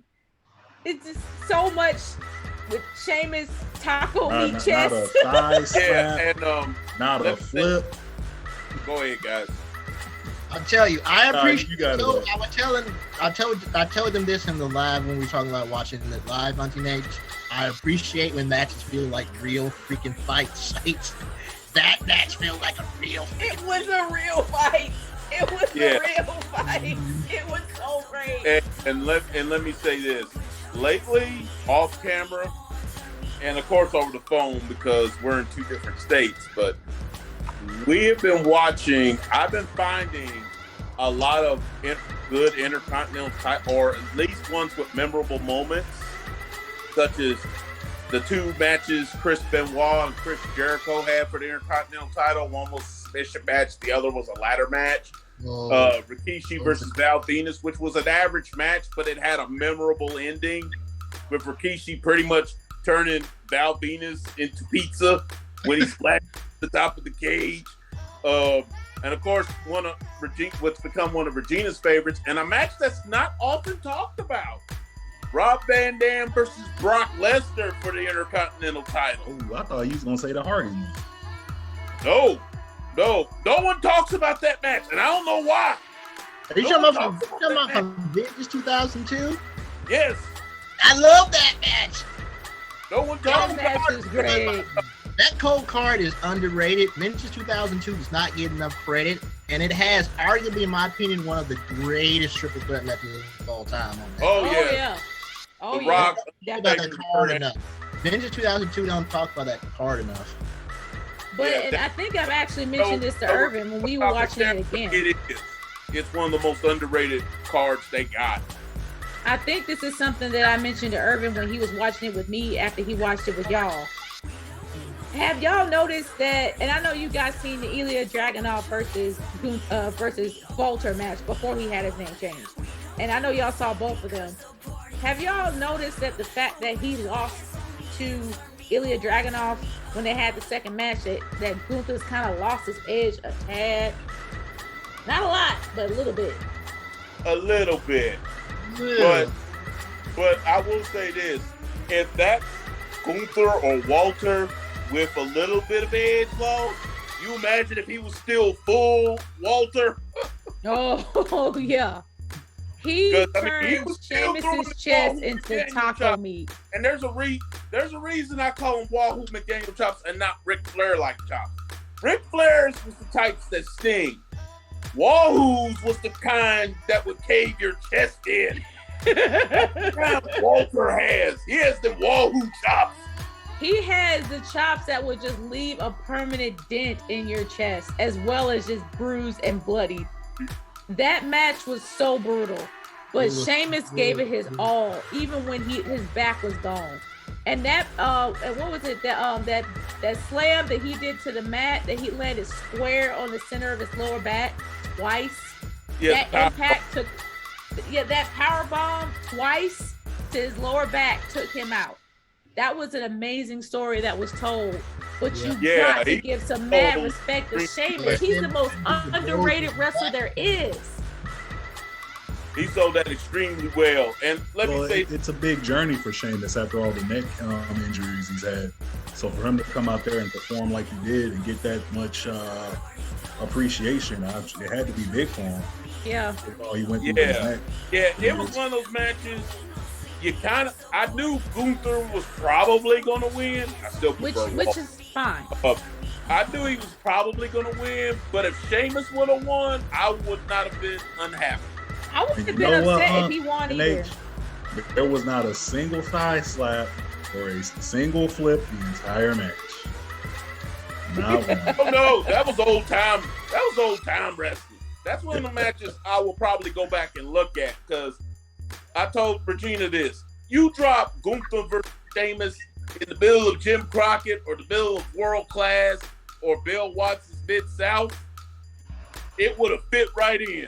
It's just so much with Sheamus taco meat Not a chest. thigh slap, yeah, and not a let me say- flip. go ahead, guys. I'll tell you, I appreciate. you got it, so though. I told them this in the live when we were talking about watching it live on Teenage. I appreciate when matches feel like real freaking fight sites. That match felt like a real. It was a real fight. It was Yeah. a real fight. It was so great. And let me say this. Lately, off camera, and of course over the phone because we're in two different states, but we have been watching, I've been finding a lot of good intercontinental title, or at least ones with memorable moments, such as the two matches Chris Benoit and Chris Jericho had for the Intercontinental title. One was a submission match, the other was a ladder match. Rikishi versus Val Venus, which was an average match, but it had a memorable ending with Rikishi pretty much turning Val Venus into pizza when he splashed the top of the cage. And of course, what's become one of Regina's favorites, and a match that's not often talked about. Rob Van Dam versus Brock Lesnar for the Intercontinental title. Oh, I thought you was gonna say the Hardy one. No one talks about that match, and I don't know why. Are you talking about from Vintage 2002? Yes, I love that match. no one talks That match about was it. great. That cold card is underrated. Vintage 2002 does not get enough credit, and it has arguably, in my opinion, one of the greatest triple threat matches of all time. On that. Oh, Oh yeah. yeah. Oh The yeah. Rock. Talk about Definitely. that card enough. Vintage 2002 don't talk about that card enough. But Yeah, and I think I've actually mentioned this to Irvin when we were watching it again. It is. It's one of the most underrated cards they got. I think this is something that I mentioned to Irvin when he was watching it with me after he watched it with y'all. Have y'all noticed that? And I know you guys seen the Ilya Dragunov versus Walter match before he had his name changed, and I know y'all saw both of them. Have y'all noticed that the fact that he lost to Ilya Dragunov, when they had the second match, that Gunther's kind of lost his edge a tad. Not a lot, but a little bit. A little bit. Yeah. But I will say this. If that's Gunther or Walter with a little bit of edge loss, you imagine if he was still full Walter? Oh, yeah. He turned Sheamus's chest into taco meat. And there's a reason I call him Wahoo McDaniel chops and not Ric Flair like chops. Ric Flair's was the types that sting. Wahoo's was the kind that would cave your chest in. That's the kind Walter has. He has the Wahoo chops. He has the chops that would just leave a permanent dent in your chest, as well as just bruised and bloody. That match was so brutal, but Sheamus gave it his all, even when his back was gone. And that and what was it? That slam that he did to the mat, that he landed square on the center of his lower back twice. Yeah, that impact took. Yeah, that power bomb twice to his lower back took him out. That was an amazing story that was told. But you got to give some mad respect to Sheamus. He's the most underrated wrestler there is. He sold that extremely well. And let me say, it's a big journey for Sheamus after all the neck injuries he's had. So for him to come out there and perform like he did and get that much appreciation, it had to be big for him. Yeah. He went through his neck. Yeah, it was one of those matches. I knew Gunther was probably going to win. I still prefer which is fine. I knew he was probably going to win, but if Sheamus would have won, I would not have been unhappy. I wouldn't have been upset if he won either. There was not a single thigh slap or a single flip the entire match. Not one. Oh no, that was old time. That was old time wrestling. That's one of the matches I will probably go back and look at, because I told Regina this. You drop Gunther versus Sheamus in the middle of Jim Crockett or the middle of World Class or Bill Watts' Mid-South, it would have fit right in.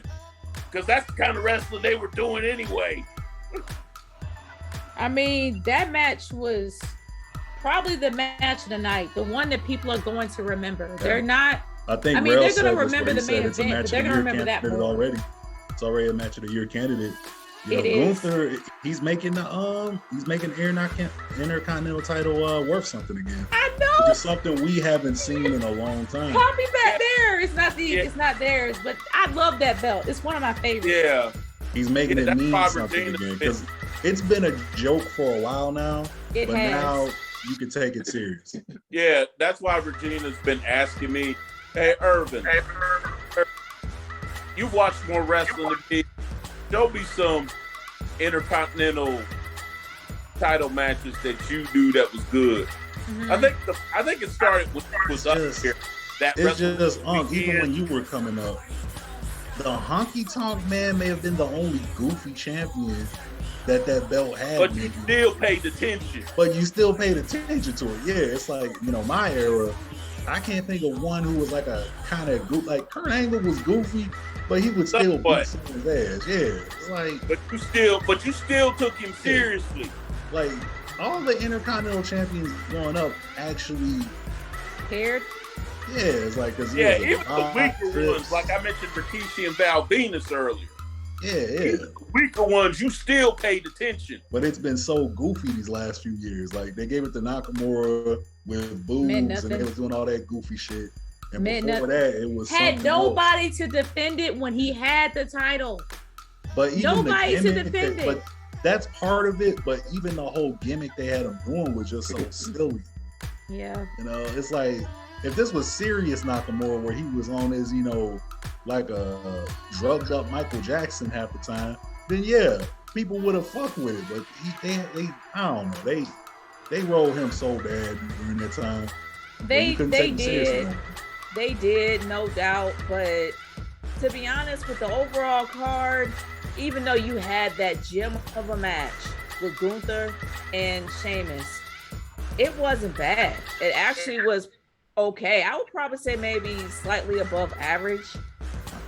Because that's the kind of wrestling they were doing anyway. I mean, that match was probably the match of the night, the one that people are going to remember. They're not. I think they're going to remember the main event, but they're going to remember that more. Already. It's already a match of the year candidate. Gunther, he's making the Intercontinental title worth something again. I know. It's something we haven't seen in a long time. Copy back there. It's not theirs, but I love that belt. It's one of my favorites. Yeah. He's making it mean something again, because it's been a joke for a while now. But now you can take it serious. Yeah, that's why Regina's been asking me, hey, Irvin, you've watched more wrestling than me. Show me some Intercontinental title matches that you knew that was good. Mm-hmm. I think it started with us here. It's just even when you were coming up, the Honky Tonk Man may have been the only goofy champion that belt had. But you still paid attention. But you still paid attention to it. Yeah, it's like, my era, I can't think of one who was like a kind of goof. Like Kurt Angle was goofy, but he would still beat someone's ass. Yeah, it's like. But you still took him seriously. Like all the Intercontinental champions growing up actually cared. Yeah, it's like even the weaker ones, like I mentioned, Rikishi and Val Venus earlier. Yeah. The weaker ones, you still paid attention. But it's been so goofy these last few years. Like they gave it to Nakamura with boobs, and they was doing all that goofy shit. And before that, it was had nobody to defend it when he had the title. But even nobody to defend it. But that's part of it. But even the whole gimmick they had him doing was just so silly. Yeah. It's like if this was serious Nakamura, where he was on his, like a drugged up Michael Jackson half the time, then yeah, people would have fucked with it. But they I don't know, they rolled him so bad during that time. They did, no doubt. But to be honest, with the overall card, even though you had that gem of a match with Gunther and Sheamus, it wasn't bad. It actually was okay. I would probably say maybe slightly above average.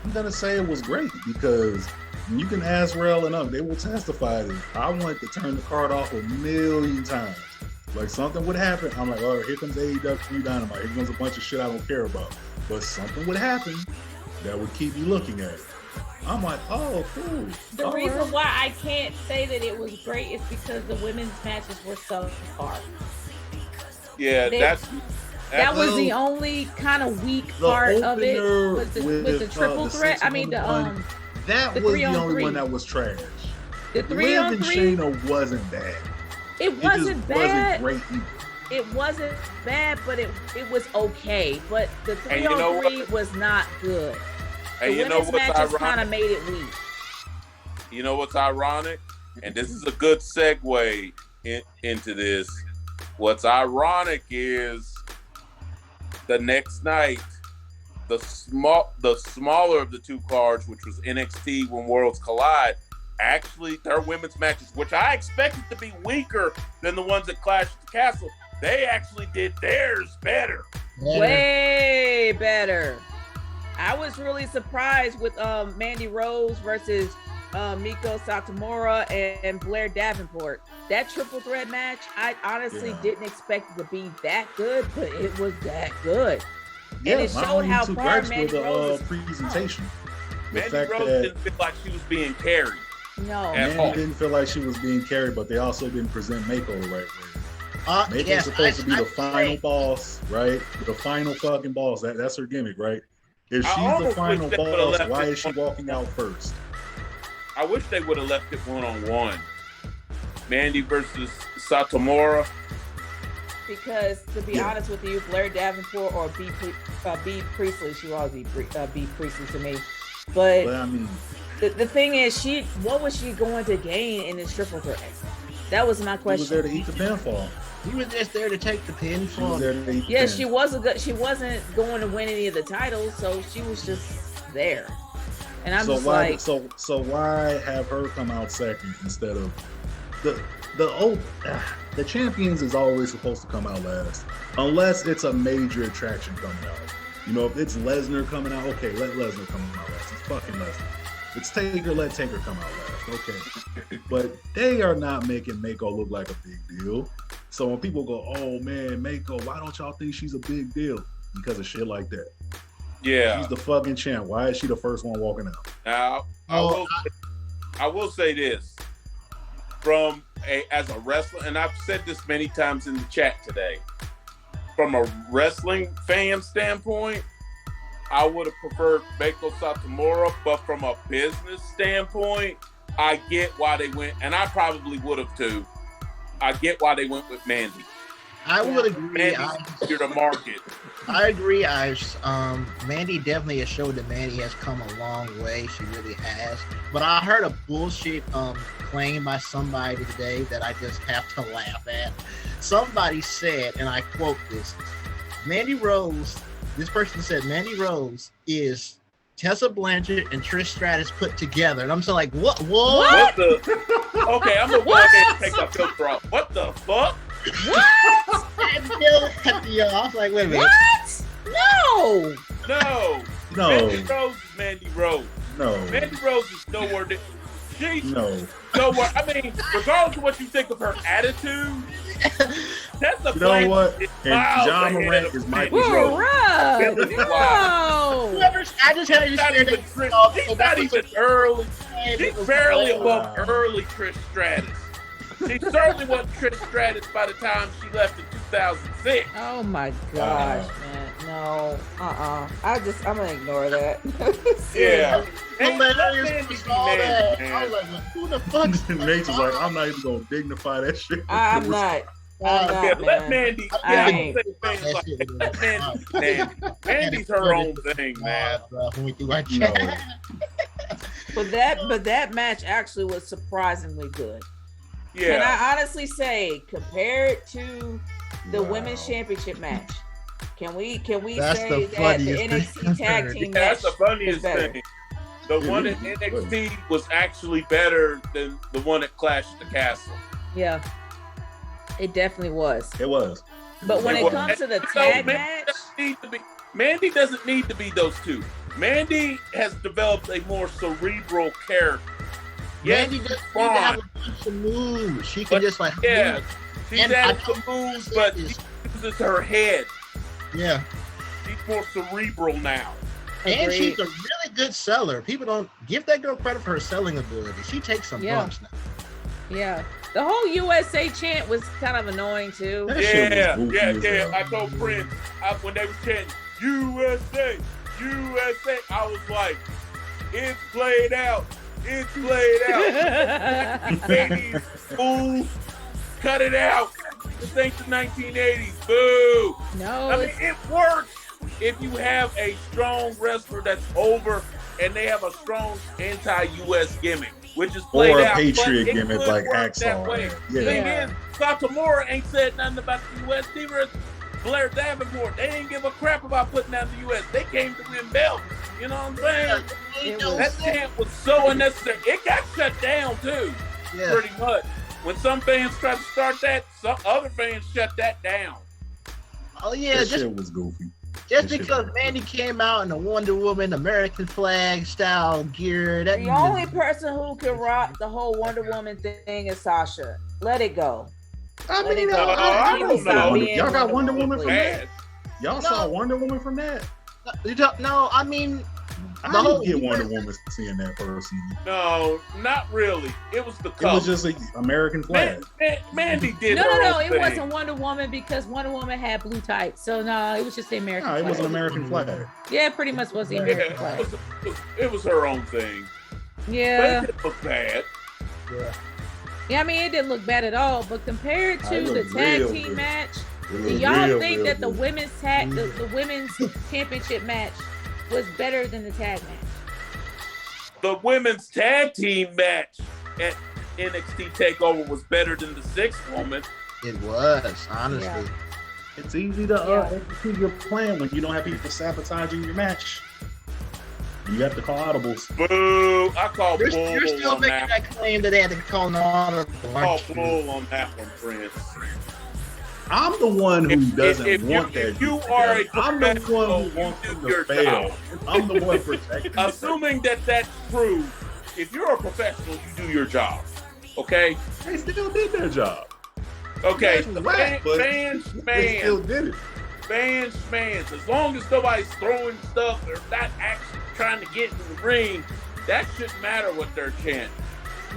I'm gonna say it was great, because you can ask Rail and they will testify to it. I wanted to turn the card off a million times. Like something would happen. I'm like, all right, here comes AEW Dynamite. Here comes a bunch of shit I don't care about. But something would happen that would keep you looking at it. I'm like, oh, cool. The reason why I can't say that it was great is because the women's matches were so hard. Yeah, that was the only kind of weak part of it. Was the triple threat. I mean, that was the only one that was trash. The 3-on-3 Liv and Shayna wasn't bad. It wasn't bad. Wasn't great either. It wasn't bad, but it was okay. But the 3-on-3 was not good. Hey, the women's matches kind of made it weak. You know what's ironic? And this is a good segue into this. What's ironic is the next night, the smaller of the two cards, which was NXT When Worlds Collide, actually their women's matches, which I expected to be weaker than the ones at Clash at the Castle, they actually did theirs better. Way better. I was really surprised with Mandy Rose versus Miko Satomura and Blair Davenport. That triple threat match, I honestly didn't expect it to be that good, but it was that good. Yeah, and it showed how far Mandy Rose presentation. Mandy Rose didn't feel like she was being carried. No. Mandy didn't feel like she was being carried, but they also didn't present Mako the right way. Mako's supposed to be the final boss, right? The final fucking boss. That's her gimmick, right? If she's the final boss, why is she walking out first? I wish they would have left it one-on-one. Mandy versus Satomura. Because, to be honest with you, Blair Davenport or B. Priestley, she will always be B. Priestley to me. But I mean, the thing is, what was she going to gain in this triple threat? That was my question. She was there to eat the pinfall. He was just there to take the pinfall. She wasn't going to win any of the titles, so she was just there. And I'm just like, so why have her come out second instead of the champions is always supposed to come out last, unless it's a major attraction coming out. You know, if it's Lesnar coming out, okay, let Lesnar come out last. It's fucking Lesnar. It's Taker, let Taker come out last. Okay, but they are not making Mako look like a big deal. So when people go, oh man, Mako, why don't y'all think she's a big deal? Because of shit like that. Yeah. She's the fucking champ. Why is she the first one walking out? Now, I will say this. As a wrestler, and I've said this many times in the chat today, from a wrestling fan standpoint, I would have preferred Mako Satomura, but from a business standpoint, I get why they went, and I probably would have too. I get why they went with Mandy. I would agree. You're the market. I agree. Mandy definitely has showed that Mandy has come a long way. She really has. But I heard a bullshit claim by somebody today that I just have to laugh at. Somebody said, and I quote this, this person said Mandy Rose is Tessa Blanchard and Trish Stratus put together. And I'm so like, what? Okay, I'm going to go ahead and take my filter off. What the fuck? What? I was like, wait a minute. What? No. Mandy Rose is Mandy Rose. No. Mandy Rose is nowhere. She's nowhere. I mean, regardless of what you think of her attitude, that's the you know what? And John Morant is Michael Jordan. I just had to She's not even early. She's barely above early Trish Stratus. She certainly wasn't Trish Stratus by the time she left in 2006. Oh my gosh, man. No. I'm gonna ignore that. Yeah. I was like, who the fuck? Nate's like, I'm not even gonna dignify that shit. I'm not. Let Mandy. Mandy's her own thing, man. But that match actually was surprisingly good. Yeah. Can I honestly say, compared to the women's championship match, can we say that the NXT tag team match? That's the funniest thing. The one at NXT was actually better than the one at Clash at the Castle. Yeah, it definitely was. It was. But when it comes to the tag match, Mandy doesn't need to be those two. Mandy has developed a more cerebral character. Mandy just needs to have a bunch of moves. She can just like move. She's added some moves, but she uses her head. Yeah. She's more cerebral now. And she's a really good seller. People don't give that girl credit for her selling ability. She takes some bumps now. Yeah. The whole USA chant was kind of annoying too. Yeah. I told Prince when they was chanting USA, USA, I was like, it's played out. It's played out. 80s, fools, cut it out. This ain't the 1980s. Boo. No. I mean, it works if you have a strong wrestler that's over and they have a strong anti-US gimmick, which is played out. Or a patriot gimmick like Hacksaw. Thing is, Satomura ain't said nothing about the US. Neither is Blair Davenport. They didn't give a crap about putting down the US. They came to win belts. You know what I'm saying? That chant was so unnecessary. It got shut down too, pretty much. When some fans tried to start that, some other fans shut that down. Oh yeah, that shit was goofy. Just because Mandy came out in a Wonder Woman American flag style gear. The only person who can rock the whole Wonder Woman thing is Sasha. Let it go. I mean, I don't know. Y'all got Wonder Woman from that? Y'all saw Wonder Woman from that? No, I mean, I didn't get Wonder Woman seeing that first season. No, not really. It was the color. It was just an American flag. Mandy did. No, it wasn't Wonder Woman because Wonder Woman had blue tights. So no, it was just the American flag. It was an American flag. Yeah, it pretty much was the American flag. It was her own thing. Yeah. But it looked bad. Yeah, I mean, it didn't look bad at all. But compared to the tag team match, do y'all think that the women's the women's championship match was better than the tag match? The women's tag team match at NXT TakeOver was better than the sixth woman. It was, honestly. Yeah. It's easy to execute your plan when you don't have people sabotaging your match. You have to call audibles. Boo! I call bull. You're still making that claim that they had to call an audible. Call bull on that one, Prince. I'm the one who doesn't want that. I'm the one who wants them to fail. I'm the one protecting. Assuming that that's true, if you're a professional, you do your job. Okay? They still did their job. Okay. They still did it. Fans. As long as nobody's throwing stuff or not actually trying to get in the ring, that shouldn't matter what they're chanting.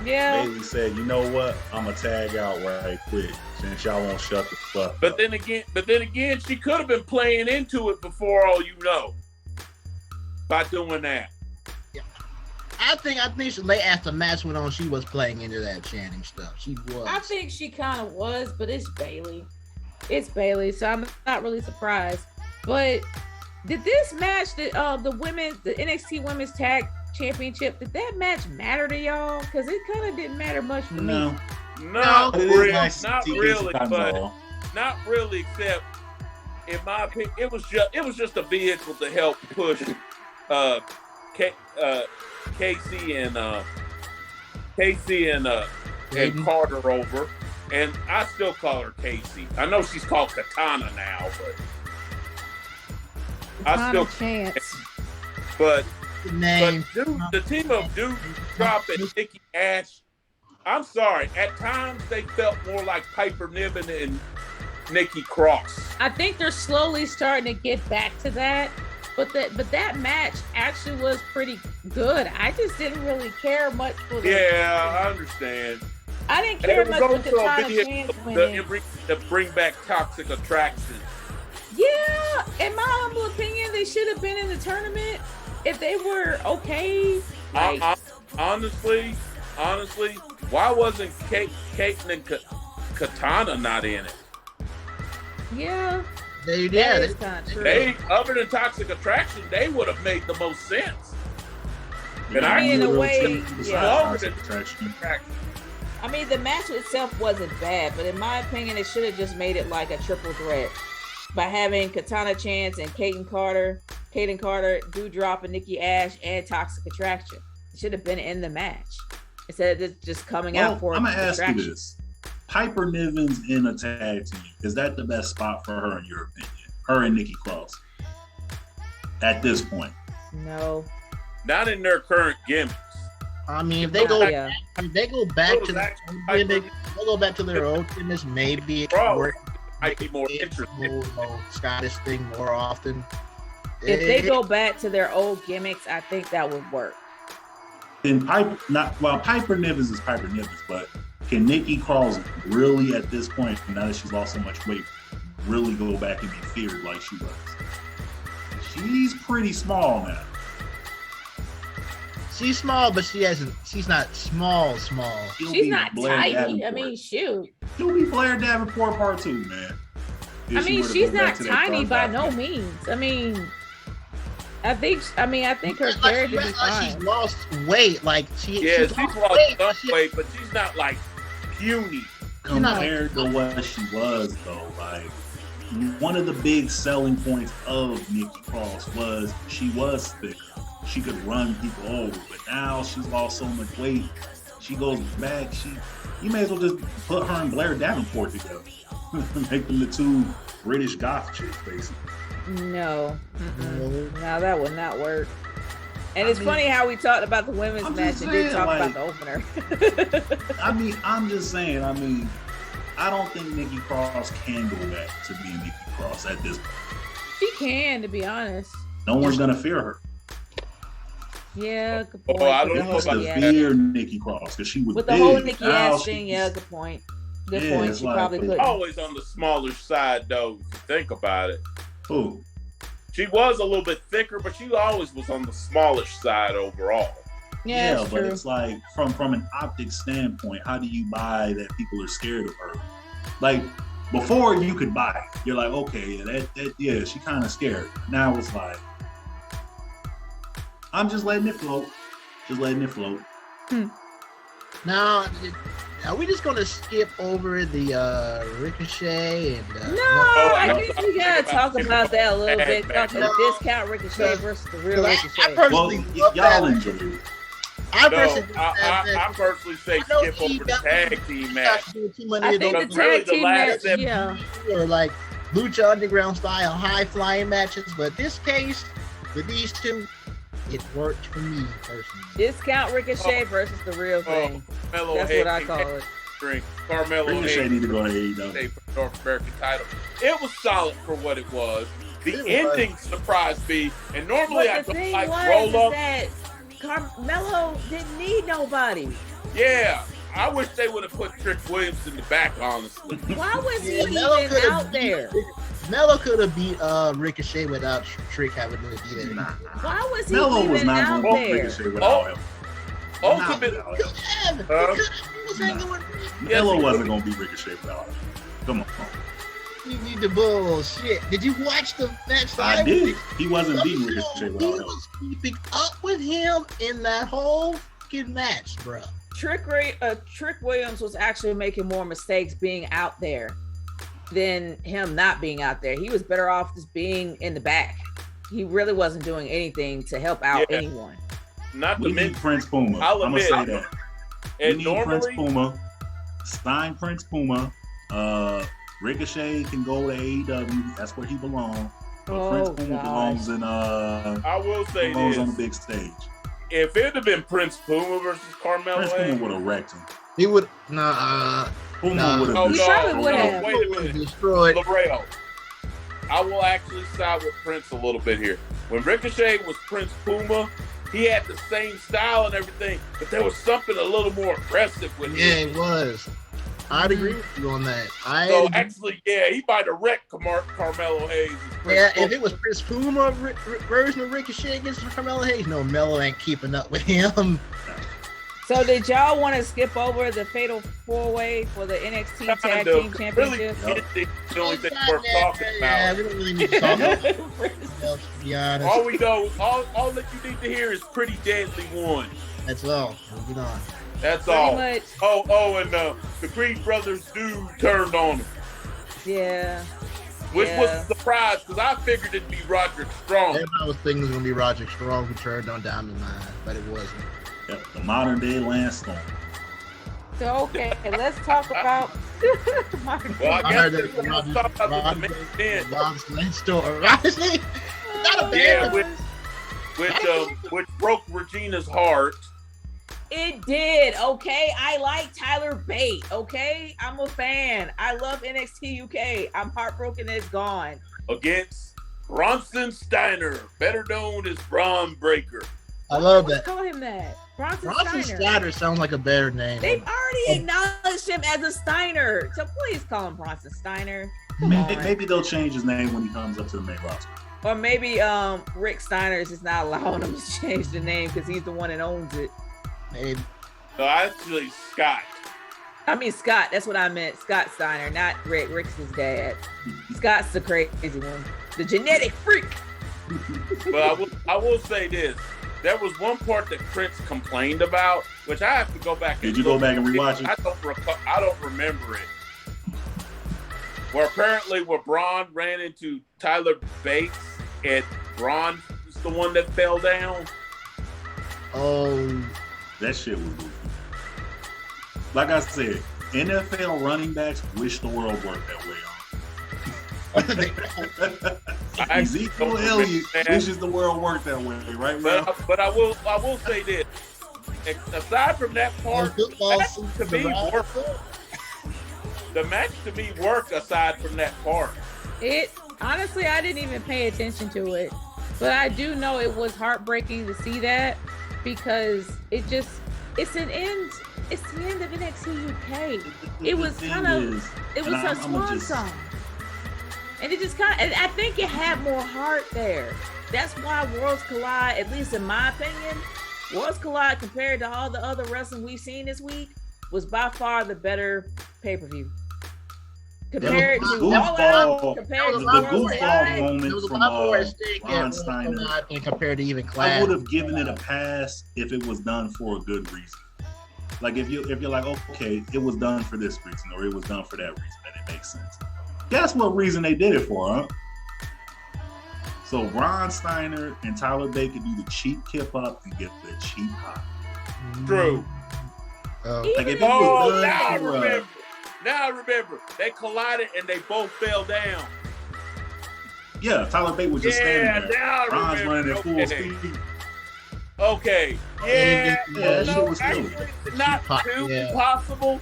Yeah. Bailey said, "You know what? I'm gonna tag out right quick since y'all won't shut the fuck up." But then again, she could have been playing into it before all you know by doing that. Yeah. I think late after the match went on, she was playing into that chanting stuff. She was. I think she kind of was, but it's Bailey. It's Bailey, so I'm not really surprised. But did this match, the NXT Women's Tag Championship, did that match matter to y'all? Because it kind of didn't matter much for me. Not really, except in my opinion, it was just a vehicle to help push Casey and Carter over. And I still call her Casey. I know she's called Katana now, but I still Chance. But the team of Dude Drop and Nikki Ash, I'm sorry, at times they felt more like Piper Niven and Nikki Cross. I think they're slowly starting to get back to that. But that match actually was pretty good. I just didn't really care much for the I understand. I didn't care much for Katana Chance winning. To bring back Toxic Attraction. Yeah, in my humble opinion, they should have been in the tournament if they were okay. Honestly, why wasn't Caitlyn and Katana not in it? Yeah. That's kind of true. They, other than Toxic Attraction, they would have made the most sense. And I mean, in a way, Attraction. I mean, the match itself wasn't bad, but in my opinion, it should have just made it like a triple threat by having Katana Chance and Kaden Carter, Doudrop and Nikki Ash, and Toxic Attraction. It should have been in the match instead of just coming out for. I'm gonna ask you this: Piper Niven's in a tag team. Is that the best spot for her in your opinion? Her and Nikki Cross at this point? No, not in their current gimmicks. I mean, if they go back to their old gimmick, maybe it can work. Might be more interesting. Scottish thing more often. If they go back to their old gimmicks, I think that would work. And Piper Niven is Piper Niven, but can Nikki Cross really, at this point, now that she's lost so much weight, really go back and be feared like she was? She's pretty small now. She's small, but she's not small. She's not tiny. Davenport. I mean, shoot. She'll be Blair Davenport part 2, man. I mean, she's not tiny by no means. I mean, I think her character is fine. She's lost weight, she's lost weight, but she's not like puny compared to what she was, though. Like, one of the big selling points of Nikki Cross was she was thicker. She could run people over, but now she's lost so much weight. She goes back. You may as well just put her and Blair Davenport together, make them the 2 British goth chicks, basically. No, that would not work. And it's funny how we talked about the women's match and didn't talk about the opener. I'm just saying. I don't think Nikki Cross can go back to being Nikki Cross at this point. She can, to be honest. No one's gonna fear her. Yeah, good point. I don't know about fear Nikki Cross because she was with big. The whole Nikki ass thing. Yeah, good point. Good point. She probably could. Always on the smaller side, though. If you think about it. Who? She was a little bit thicker, but she always was on the smallish side overall. Yeah, but it's like from an optics standpoint, how do you buy that people are scared of her? Like before, you could buy it. You're like, okay, that she kind of scared. Now it's like, I'm just letting it float. Now, are we just gonna skip over the Ricochet and? I guess we gotta talk about that a little bit. Discount Ricochet versus the real Ricochet. Y'all enjoy it. I personally say skip over the tag team match. I think the tag team match, or like Lucha Underground style high flying matches, but this case with these two, it worked for me personally. Discount Ricochet versus the real thing. That's what I call it. Carmelo Ricochet need to go to AEW for the North American title. It was solid for what it was. The ending surprised me, and normally I don't like roll up. Carmelo didn't need nobody. Yeah, I wish they would have put Trick Williams in the back, honestly. Why was he even out there? Melo could have beat Ricochet without Trick having to be there. Why was he even out there? Melo wasn't going to beat Ricochet without him. Come on. You need the bullshit. Did you watch the match? I did. He wasn't beating Ricochet without him. He was keeping up with him in that whole fucking match, bro. Trick Williams was actually making more mistakes being out there than him not being out there. He was better off just being in the back. He really wasn't doing anything to help out anyone. We need Prince Puma. I'm going to say that. We need Prince Puma. Sign Prince Puma. Ricochet can go to AEW. That's where he belongs. Prince Puma belongs in I will say belongs on the big stage. If it had been Prince Puma versus Carmelo, Prince Puma would have wrecked him. He would Puma would have. He probably would have. Wait a minute, destroyed. Laredo. I will actually side with Prince a little bit here. When Ricochet was Prince Puma, he had the same style and everything, but there was something a little more aggressive with him. Yeah, it was. I'd agree with you on that. Actually, he might have wrecked Carmelo Hayes. If it was Prince Puma version of Ricochet against Carmelo Hayes, no, Melo ain't keeping up with him. So did y'all want to skip over the Fatal 4-Way for the NXT Tag Team Championship? Really, the only thing worth talking about. Yeah, we don't really need to talk about it, to be honest. All we know, all that you need to hear is Pretty Deadly won. That's all. Moving on. That's pretty all. Much. And the Creed brothers dude turned on him. Yeah. Which was a surprise because I figured it'd be Roderick Strong. Everybody was thinking it was going to be Roderick Strong who turned on Diamond Mine, but it wasn't. Yep, the modern day Lance Storm. So, okay, let's talk about modern day. Well, I guess let's talk about the main Lance Storm. Honestly, not a bad which broke Regina's heart. It did. Okay, I like Tyler Bate. Okay, I'm a fan. I love NXT UK. I'm heartbroken it's gone. Against Bronson Steiner, better known as Braun Breaker. I love that. Call him that. Bronson Steiner sounds like a better name. They've already acknowledged him as a Steiner, so please call him Bronson Steiner. Maybe they'll change his name when he comes up to the main roster. Or maybe Rick Steiner is just not allowing him to change the name because he's the one that owns it. Maybe. No, actually, Scott. I mean, Scott. That's what I meant. Scott Steiner, not Rick. Rick's his dad. Scott's the crazy one. The genetic freak. But I will say this. There was one part that Prince complained about, which I have to go back and Did you go back and rewatch it? I don't remember it. Where apparently Braun ran into Tyler Bates and Braun was the one that fell down. Oh. That shit was goofy. Like I said, NFL running backs wish the world worked that way on. Ezekiel Elliott wishes the world worked that way, right? But I will say this. Aside from that part, the match to me worked aside from that part. It honestly, I didn't even pay attention to it, but I do know it was heartbreaking to see that because it's the end of NXT UK. It was a swan song. And it just and I think it had more heart there. That's why Worlds Collide, at least in my opinion, Worlds Collide compared to all the other wrestling we've seen this week was by far the better pay-per-view. Compared to All Out, compared to Worlds Collide, moment from Braun Steiner. And compared to even Clash. I would have given it a pass if it was done for a good reason. Like if you're like, okay, it was done for this reason or it was done for that reason, then it makes sense. That's what reason they did it for, huh? So Braun Steiner and Tyler Bate could do the cheap kip up and get the cheap hop. True. Like if it was done Now I remember. They collided and they both fell down. Yeah, Tyler Bate was just standing there. Now I Braun's remember. running at full speed. Okay. Yeah. Actually, it's not too impossible.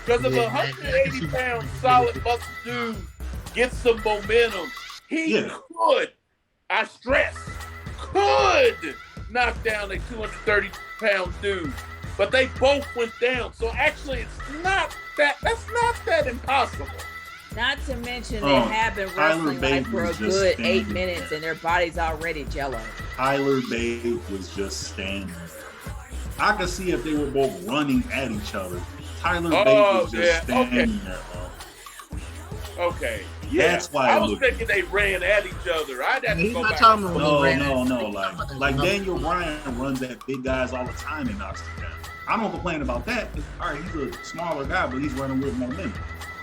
Because if a 180-pound solid muscle dude gets some momentum, he could, I stress, could knock down a 230-pound dude. But they both went down. So actually, that's not that impossible. Not to mention they have been wrestling like for a good 8 minutes and their body's already jello. Tyler Bate was just standing there. I could see if they were both running at each other. Tyler Bate was just standing there. Okay. Yeah. That's why I was thinking they ran at each other. I'd have to go back. No. Like Daniel Bryan runs at big guys all the time and knocks them down. I don't complain about that. All right, he's a smaller guy, but he's running with momentum.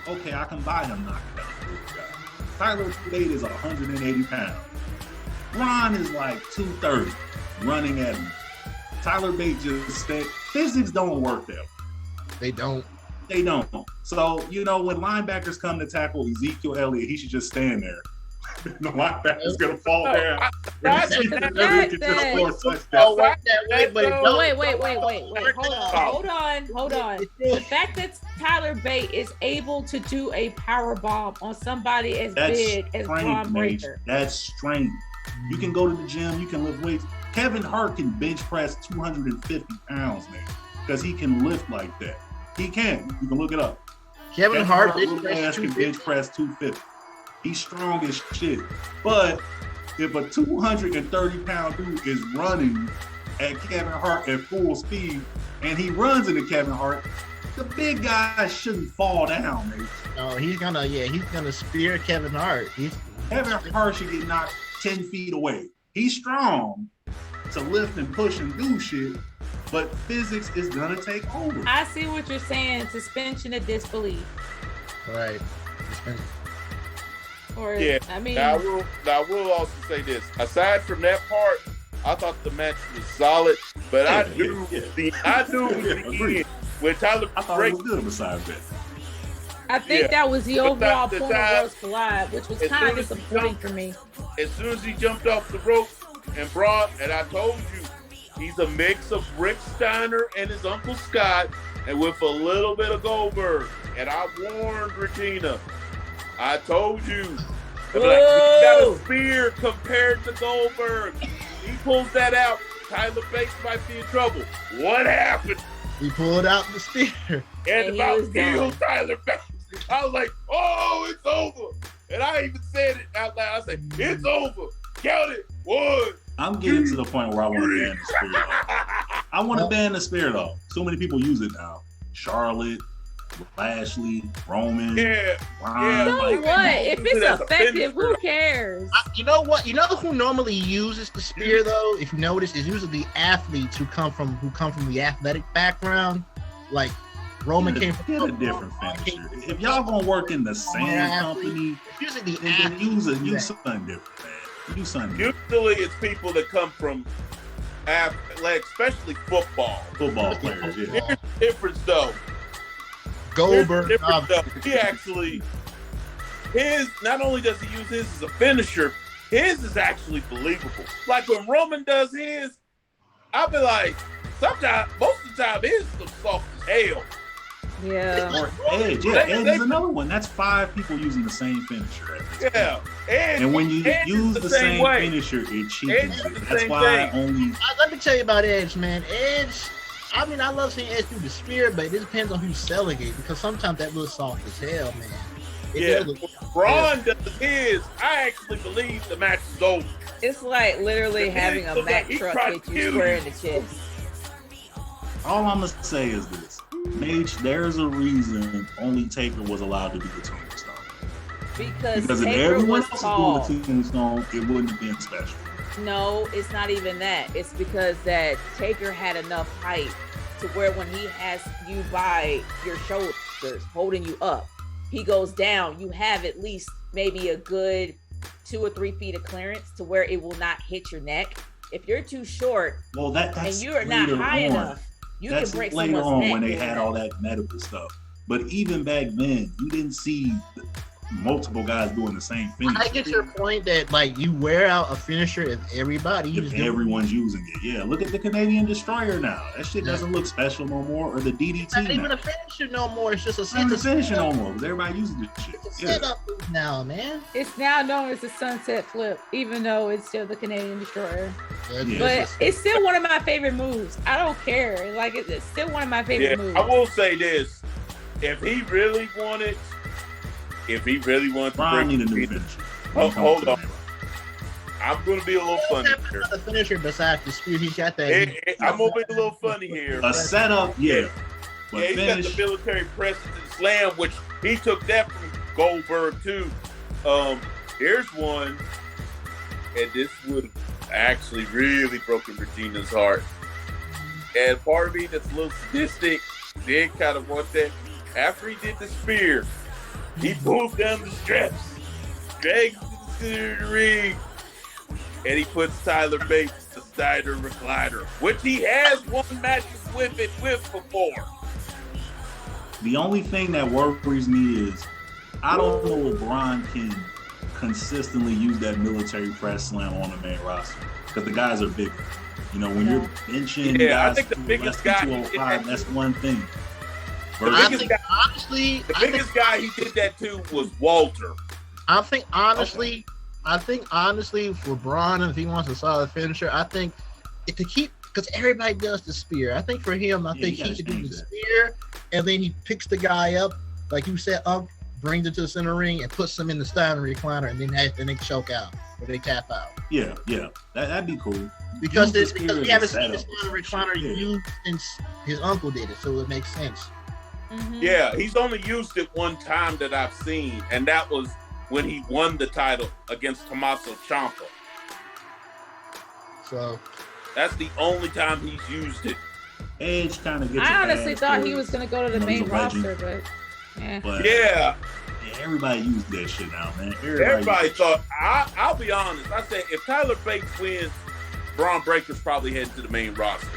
Okay, I can buy him knocking down a big guy. Tyler Bate is 180 pounds. Ron is like 230 running at him. Tyler Bate just physics don't work that way. They don't. So, when linebackers come to tackle Ezekiel Elliott, he should just stand there. The linebacker's going to fall down. Wait. Hold on. The fact that Tyler Bate is able to do a power bomb on somebody as big as Braun Breaker. That's strength. You can go to the gym. You can lift weights. Kevin Hart can bench press 250 pounds, man, because he can lift like that. He can. You can look it up. Kevin Hart can bench press 250. He's strong as shit. But if a 230-pound dude is running at Kevin Hart at full speed and he runs into Kevin Hart, the big guy shouldn't fall down, man. No, he's gonna spear Kevin Hart. Kevin Hart should get knocked 10 feet away. He's strong to lift and push and do shit, but physics is gonna take over. I see what you're saying. Suspension of disbelief. Right. I will also say this. Aside from that part, I thought the match was solid, but I knew the end when Tyler I thought it was good besides that. I think that was the overall point of Worlds Collide, which was kind of disappointing for me. As soon as he jumped off the rope and Braun, and I told you, He's a mix of Rick Steiner and his Uncle Scott, and with a little bit of Goldberg. And I warned Regina. I told you. Like, he got a spear compared to Goldberg. He pulls that out. Tyler Bates might be in trouble. What happened? He pulled out the spear. And about killed Tyler Bates. I was like, oh, it's over. And I even said it out loud. I said, it's over. Count it. 1. I'm getting to the point where I want to ban the spear, though. I want to ban the spear, though. So many people use it now. Charlotte, Lashley, Roman. Yeah. Ron, so like, what? If it's effective, who cares? You know what? You know who normally uses the spear, though? If you notice, is usually the athletes who come from the athletic background. Like Roman came from a different finisher. If y'all gonna work in the same company, usually then use something different, man. Do something different. Usually it's people that come from, like, especially football players. Yeah. Here's the difference, though. Goldberg. He actually, not only does he use his as a finisher, his is actually believable. Like when Roman does his, I'll be like, most of the time his is soft as hell. Yeah. Or Edge. Yeah, Edge is another one. That's 5 people using the same finisher. Yeah. And when you use the same finisher, it cheapens it. That's why Let me tell you about Edge, man. Edge, I mean, I love seeing Edge through the spear, but it depends on who's selling it, because sometimes that looks soft as hell, man. Braun does his. I actually believe the match is over. It's like literally having a Mack truck hit you square in the chest. All I'm gonna say is this: there's a reason only Taker was allowed to do the tombstone. Because if everyone else was doing the tombstone, it wouldn't have been special. No, it's not even that. It's because that Taker had enough height to where when he has you by your shoulders, holding you up, he goes down, you have at least maybe a good 2 or 3 feet of clearance to where it will not hit your neck. If you're too short and you are not high enough, you can break someone's neck. Later on when they had all that medical stuff. But even back then, you didn't see multiple guys doing the same finish. I get your point that, like, you wear out a finisher if everyone's using it. Yeah, look at the Canadian Destroyer now. That shit doesn't look special no more. Or the DDT. It's not even a finisher no more. It's just a finisher no more. Because everybody using this shit. It's a setup now, man. It's now known as the Sunset Flip, even though it's still the Canadian Destroyer. Yeah. But it's still one of my favorite moves. I don't care. Like, it's still one of my favorite moves. I will say this: if he really wanted to Brian need a new finisher. Hold on. I'm going to be a little funny here. The finisher besides the spear, he got that. I'm going to be a little funny here. A setup, yeah. But he got the military press to the slam, which he took that from Goldberg too. Here's one, and this would have actually really broken Regina's heart. And part of me that's a little sadistic did kind of want that. After he did the spear, he pulls down the straps, drags to the ring, and he puts Tyler Bates, the Steiner recliner, which he has won matches with before. The only thing that worries me is I don't know if Braun can consistently use that military press slam on the main roster because the guys are bigger. You know, when you're benching guys, I think the biggest guy 205, that's one thing. The biggest guy he did that to was Walter. I think honestly, for Braun, if he wants a solid finisher, I think to keep, because everybody does the spear. I think for him, I think he should do the spear, and then he picks the guy up, like you said, brings it to the center ring, and puts them in the Steiner recliner, and then they choke out or they tap out. Yeah, that'd be cool. Because we haven't seen the Steiner recliner used since his uncle did it, so it makes sense. Mm-hmm. Yeah, he's only used it one time that I've seen, and that was when he won the title against Tommaso Ciampa. So that's the only time he's used it. Edge kind of gets. I honestly thought he was going to go to the main roster, but yeah, everybody used that shit now, man. Everybody thought. I'll be honest. I said if Tyler Bates wins, Braun Breaker's probably heading to the main roster.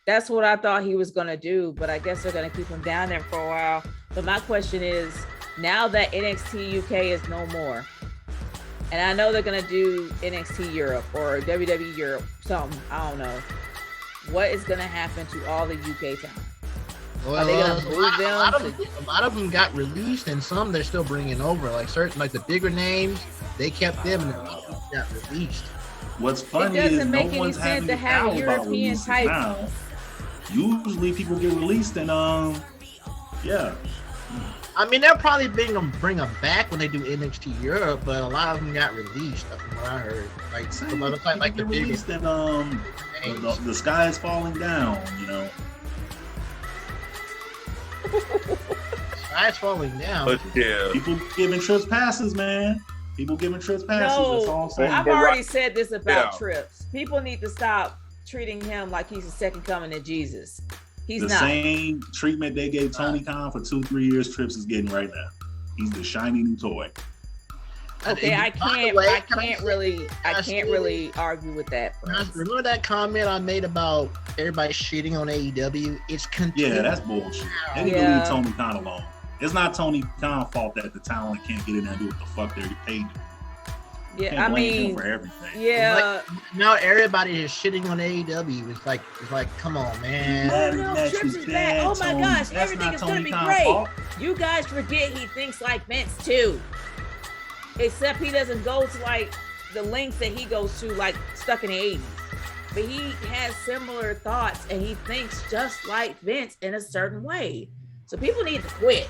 That's what I thought he was going to do, but I guess they're going to keep him down there for a while. But my question is, now that NXT UK is no more, and I know they're going to do NXT Europe or WWE Europe, something, I don't know. what is going to happen to all the UK talent? Well, Are they gonna move them? a lot of them got released, and some they're still bringing over. Like certain, like the bigger names, they kept them, and the others got released. What's funny It is doesn't no make any one's sense having to have out about European releases type. now. Usually people get released and yeah. I mean, they'll probably bring them back when they do NXT Europe, but a lot of them got released. That's what I heard. Like some other like the bigger released and the sky is falling down. You know. Sky's falling down. But yeah, People giving trips passes, man. People giving trips passes. That's all I'm saying. I've already said this about Trips. People need to stop treating him like he's the second coming of Jesus. He's the not. Same treatment they gave Tony Khan for 2-3 years. Trips is getting right now. He's the shiny new toy. Okay, I can't really argue with that. Remember that comment I made about everybody shitting on AEW? It's continuing. Yeah, that's bullshit. They need to leave Tony Khan alone. It's not Tony Khan's fault that the talent can't get in there and do what the fuck they're paid to. Yeah, I mean, for everything. Yeah. Like, now everybody is shitting on AEW. It's like, come on, man. Oh no, Trips is back. Oh my gosh, everything is gonna be great. You guys forget he thinks like Vince too. Except he doesn't go to like the lengths that he goes to, like stuck in the 80s. But he has similar thoughts and he thinks just like Vince in a certain way. So people need to quit.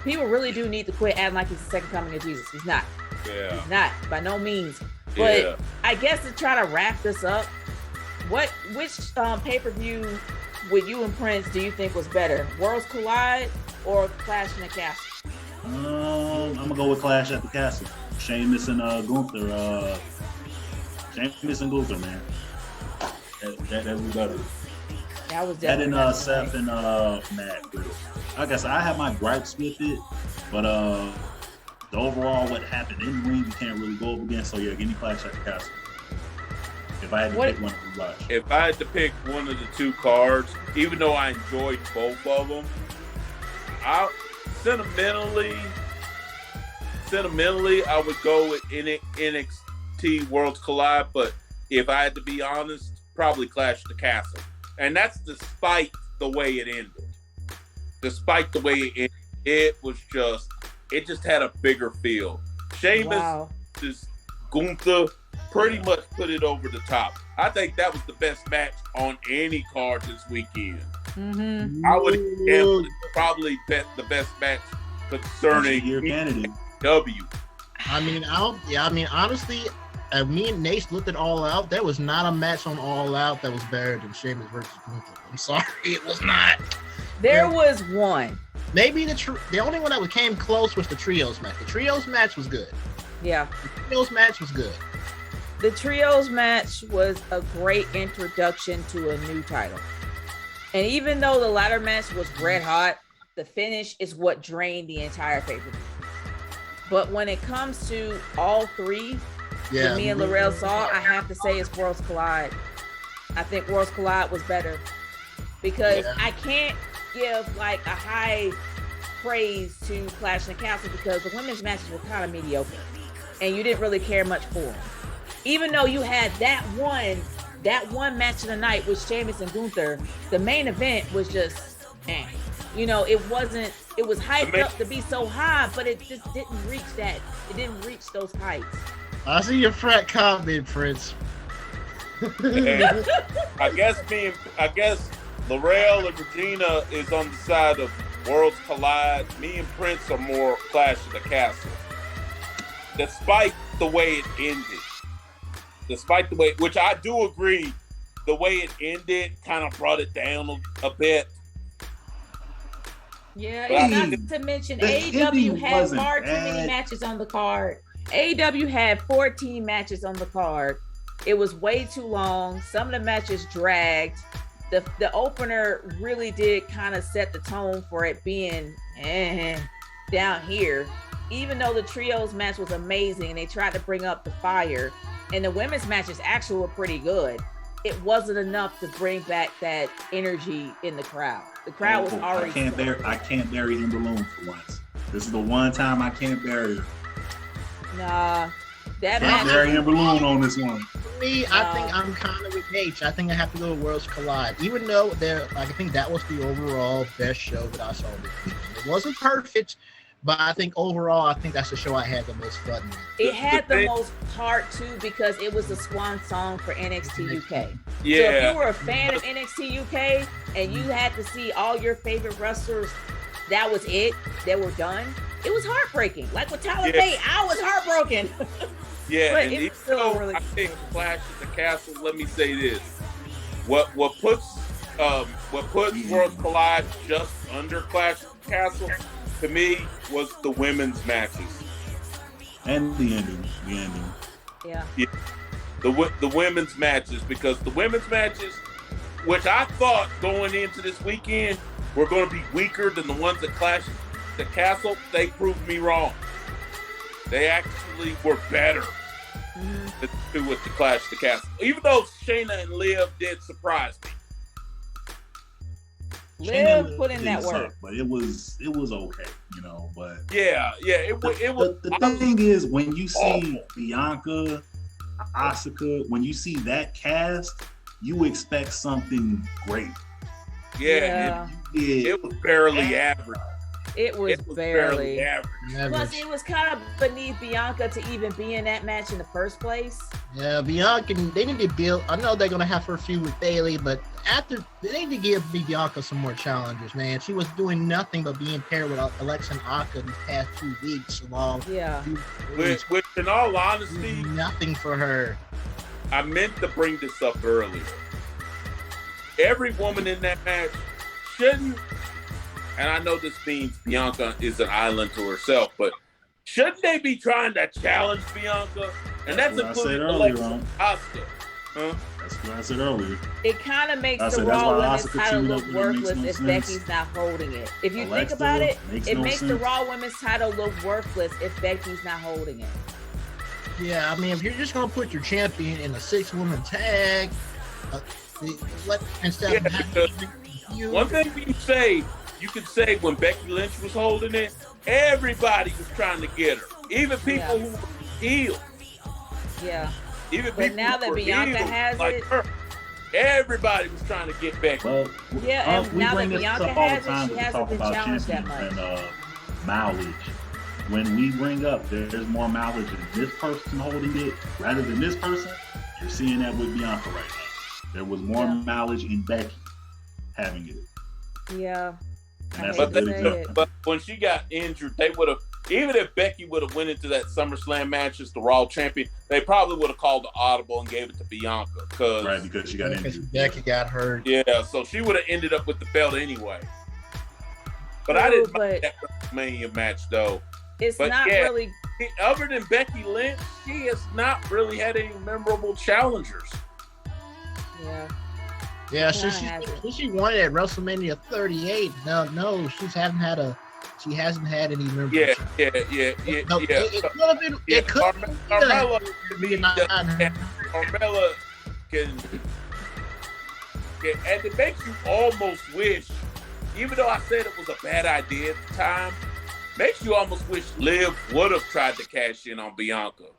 People really do need to quit acting like he's the second coming of Jesus. He's not. Yeah. He's not, by no means. But I guess to try to wrap this up, which pay-per-view with you and Prince do you think was better? Worlds Collide or Clash in the Castle? I'm gonna go with Clash at the Castle. Sheamus and Gunther. Sheamus and Gunther, man. That was better. That was definitely better. And Seth and Matt. Like I said, I have my gripes with it, but the overall what happened in the ring, you can't really go up against. So yeah, give me Clash at the Castle. If I had to pick one to watch. If I had to pick one of the two cards, even though I enjoyed both of them, sentimentally, I would go with NXT Worlds Collide. But if I had to be honest, probably Clash the Castle, and that's despite the way it ended. Despite the way it ended, it just had a bigger feel. Sheamus, Gunther, pretty much put it over the top. I think that was the best match on any card this weekend. Mm-hmm. I would probably bet the best match concerning your candidate. W. I mean, honestly, me and Nace looked at All Out. There was not a match on All Out that was better than Sheamus versus Gunther. I'm sorry, it was not. There was one. Maybe the only one that came close was the Trios match. The Trios match was good. Yeah. The Trios match was good. The Trios match was a great introduction to a new title. And even though the ladder match was red hot, the finish is what drained the entire pay-per-view. But when it comes to all three, that me and Laurel saw, I have to say it's Worlds Collide. I think Worlds Collide was better because I can't give like a high praise to Clash in the Castle because the women's matches were kind of mediocre and you didn't really care much for them. Even though you had that one match of the night with Sheamus and Gunther, the main event was just, you know, it was hyped up to be so high, but it just didn't reach that. It didn't reach those heights. I see your frat comment, Prince. I guess Laurel and Regina is on the side of Worlds Collide. Me and Prince are more Clash of the Castle. Despite the way it ended. Which I do agree, the way it ended kind of brought it down a bit. Yeah, and not to mention AEW had far too many matches on the card. AEW had 14 matches on the card. It was way too long. Some of the matches dragged. The opener really did kind of set the tone for it being down here. Even though the trios match was amazing and they tried to bring up the fire, and the women's matches actually were pretty good, it wasn't enough to bring back that energy in the crowd. The crowd was already. I can't bury Ember Moon for once. This is the one time I can't bury her. Nah, that match. Bury Ember Moon on this one. me, I think I'm kind of with H. I think I have to go with Worlds Collide. Even though I think that was the overall best show that I saw this week. It wasn't perfect, but I think overall, I think that's the show I had the most fun with. It had the most heart too because it was a swan song for NXT UK. Yeah. So if you were a fan of NXT UK and you had to see all your favorite wrestlers, that was it. They were done. It was heartbreaking. Like with Tyler Bate, I was heartbroken. Yeah, but and it was still really. I think Clash at the Castle. Let me say this: what puts Worlds Collide just under Clash at the Castle to me was the women's matches and the ending. Yeah. The women's matches, because the women's matches, which I thought going into this weekend were going to be weaker than the ones that Clash at the Castle, they proved me wrong. They actually were better than two with the Clash at the Castle. Even though Shayna and Liv did surprise me. Liv put in that work, but it was okay, But it was. The thing is, when you see Bianca, Asuka, when you see that cast, you expect something great. Yeah. It was barely average. It was barely average. Plus, it was kind of beneath Bianca to even be in that match in the first place. Yeah, Bianca, they need to build. I know they're going to have her feud with Bayley, but they need to give Bianca some more challenges, man. She was doing nothing but being paired with Alexa and Asuka these past 2 weeks along. Yeah. Which, in all honesty, nothing for her. I meant to bring this up earlier. Every woman in that match shouldn't, and I know this means Bianca is an island to herself, but shouldn't they be trying to challenge Bianca? And that's including Alexa and Asuka. Huh? That's what I said earlier. It kind of makes the Raw Women's title look worthless if Becky's not holding it. If you think about it, it makes the Raw Women's title look worthless if Becky's not holding it. Yeah, I mean, if you're just going to put your champion in a 6-woman tag, instead of one thing you could say when Becky Lynch was holding it, everybody was trying to get her. Even people who were healed. Yeah. Even but now that Bianca has it, everybody was trying to get Becky. Well, and now that Bianca has it, she hasn't been challenged that much. And mileage. When we bring up there's more mileage in this person holding it rather than this person, you're seeing that with Bianca right now. There was more mileage in Becky having it. Yeah. And that's but when she got injured, they would have, even if Becky would have went into that SummerSlam match as the Raw champion, they probably would have called the audible and gave it to Bianca. Because she got injured. Becky got hurt. Yeah, so she would have ended up with the belt anyway. But I didn't mind that WrestleMania match, though. It's not really... Other than Becky Lynch, she has not really had any memorable challengers. Yeah. Yeah, she won at WrestleMania 38. No, she hasn't had any memorable. Yeah. No, it could have been. It could have been. Carmella can, and it makes you almost wish, even though I said it was a bad idea at the time, makes you almost wish Liv would have tried to cash in on Bianca.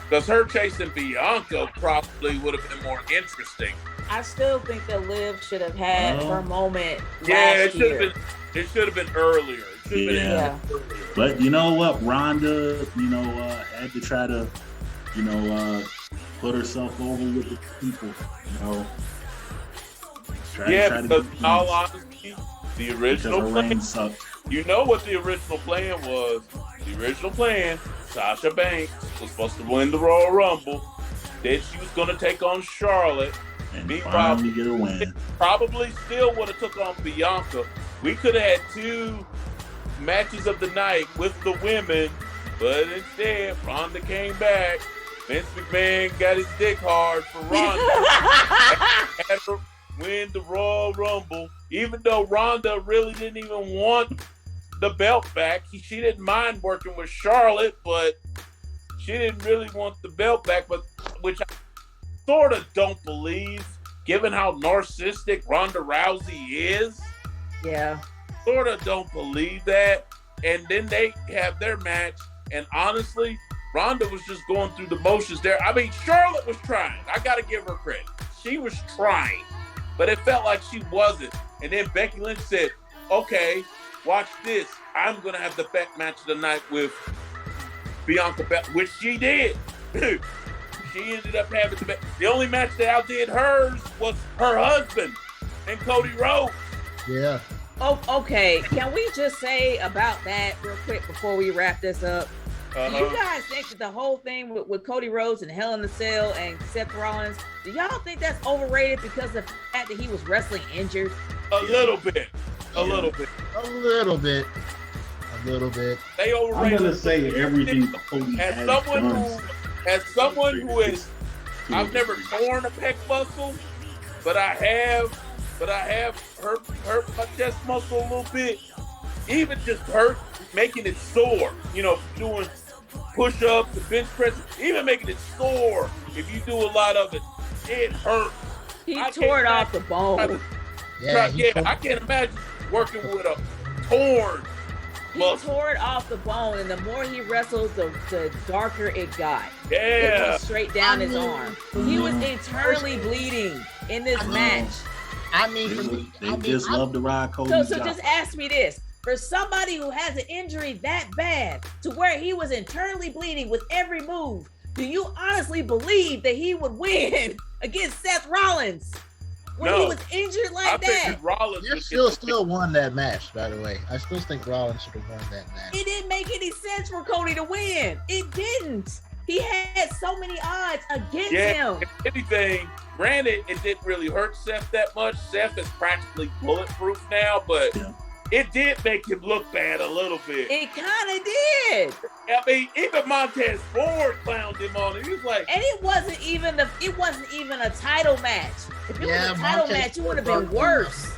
Because her chasing Bianca probably would have been more interesting. I still think that Liv should have had her moment it should have been earlier. But you know what? Ronda, had to try to, put herself over with the people, Because in all honesty, the original plan sucked. You know what the original plan was? The original plan, Sasha Banks was supposed to win the Royal Rumble. Then she was going to take on Charlotte. And finally get a win. Probably still would have took on Bianca. We could have had 2 matches of the night with the women, but instead, Ronda came back. Vince McMahon got his dick hard for Ronda. Had her win the Royal Rumble, even though Ronda really didn't even want the belt back. She didn't mind working with Charlotte, but she didn't really want the belt back, which I sort of don't believe, given how narcissistic Ronda Rousey is. Yeah. Sort of don't believe that. And then they have their match, and honestly, Ronda was just going through the motions there. I mean, Charlotte was trying. I got to give her credit. She was trying, but it felt like she wasn't. And then Becky Lynch said, okay, watch this. I'm going to have the best match of the night with Bianca Belair, which she did. She ended up having the only match that outdid hers was her husband and Cody Rhodes. Yeah. Oh, okay. Can we just say about that real quick before we wrap this up? Do you guys think that the whole thing with Cody Rhodes and Hell in a Cell and Seth Rollins, do y'all think that's overrated because of the fact that he was wrestling injured? A little bit. A little bit. A little bit. A little bit. They overrated. I'm gonna say everything Cody has done. As someone who is, I've never torn a pec muscle, but I have hurt my chest muscle a little bit. Even just hurt, making it sore. You know, doing push-ups, and bench press, even making it sore. If you do a lot of it, it hurts. He tore it off the bone. Yeah, I can't imagine working with a torn. He tore it off the bone, and the more he wrestled, the darker it got. Yeah. It went straight down his arm. He was internally bleeding in this match. I mean, for me, They just love to ride Cody. So just ask me this. For somebody who has an injury that bad to where he was internally bleeding with every move, do you honestly believe that he would win against Seth Rollins? When he was injured like that. You still won that match, by the way. I still think Rollins should have won that match. It didn't make any sense for Cody to win. It didn't. He had so many odds against him. If anything, granted, it didn't really hurt Seth that much. Seth is practically bulletproof now, but it did make him look bad a little bit. It kind of did. I mean, even Montez Ford clowned him on it. He was like, and it wasn't even a title match. If it was a title match, it would have been worse.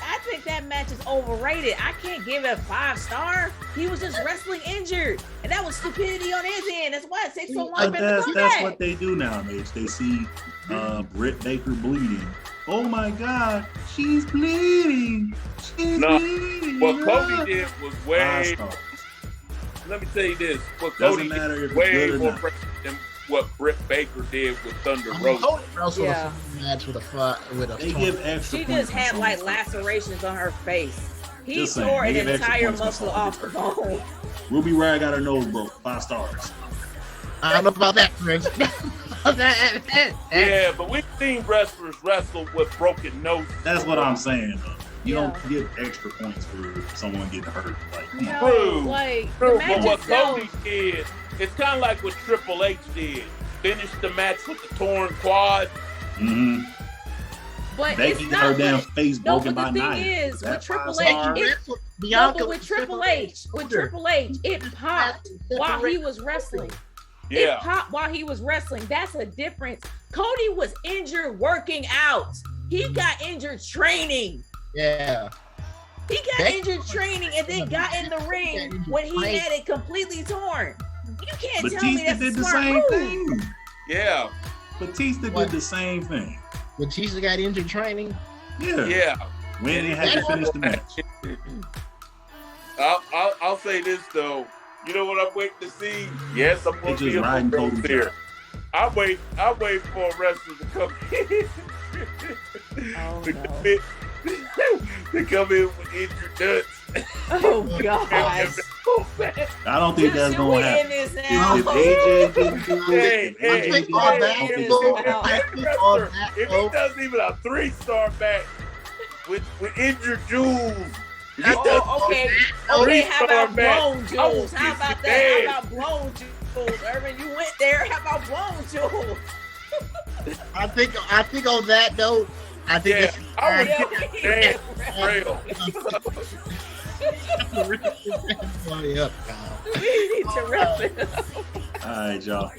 I think that match is overrated. I can't give it a 5-star. He was just wrestling injured, and that was stupidity on his end. That's why it takes so long. That's what they do nowadays. They see Britt Baker bleeding. Oh my God, she's bleeding. She's bleeding. What Cody did was way. Let me tell you this: what Cody did was way more impressive than what Britt Baker did with Thunder Rosa. Cody wrestled a match with a. They give extra. She just had like lacerations on her face. He tore an entire muscle off the bone. Ruby Riott got her nose broke. 5 stars. I don't know about that, Chris. Yeah, but we've seen wrestlers wrestle with broken noses. That's what I'm saying. You don't get extra points for someone getting hurt. Like, True. But what Cody did, it's kind of like what Triple H did. Finished the match with the torn quad. Mm-hmm. But Becky it's got not her damn face broken by Nia. Nia. The thing is, with Triple H, with Triple H, it popped while he was wrestling. Yeah. It popped while he was wrestling. That's a difference. Cody was injured working out. He got injured training. Yeah. He got injured training and then got in the ring when he had it completely torn. You can't tell me that's a smart move. Thing. Yeah. Batista did the same thing. Batista got injured training? Yeah. When he had to finish the match. I'll say this though. You know what I'm waiting to see? Yes, I'm going to be a Rose here. I wait for a wrestler to come in. To come in with injured nuts. Oh God! I don't think that's going to happen. If AJ didn't do it, if he does even a 3-star match with injured Jules. Okay. How about blown Jules? How about that? How about blown Jules? Irvin, you went there. How about blown Jules? I think on that note, I think I would get real. We need to wrap it up. All right, y'all.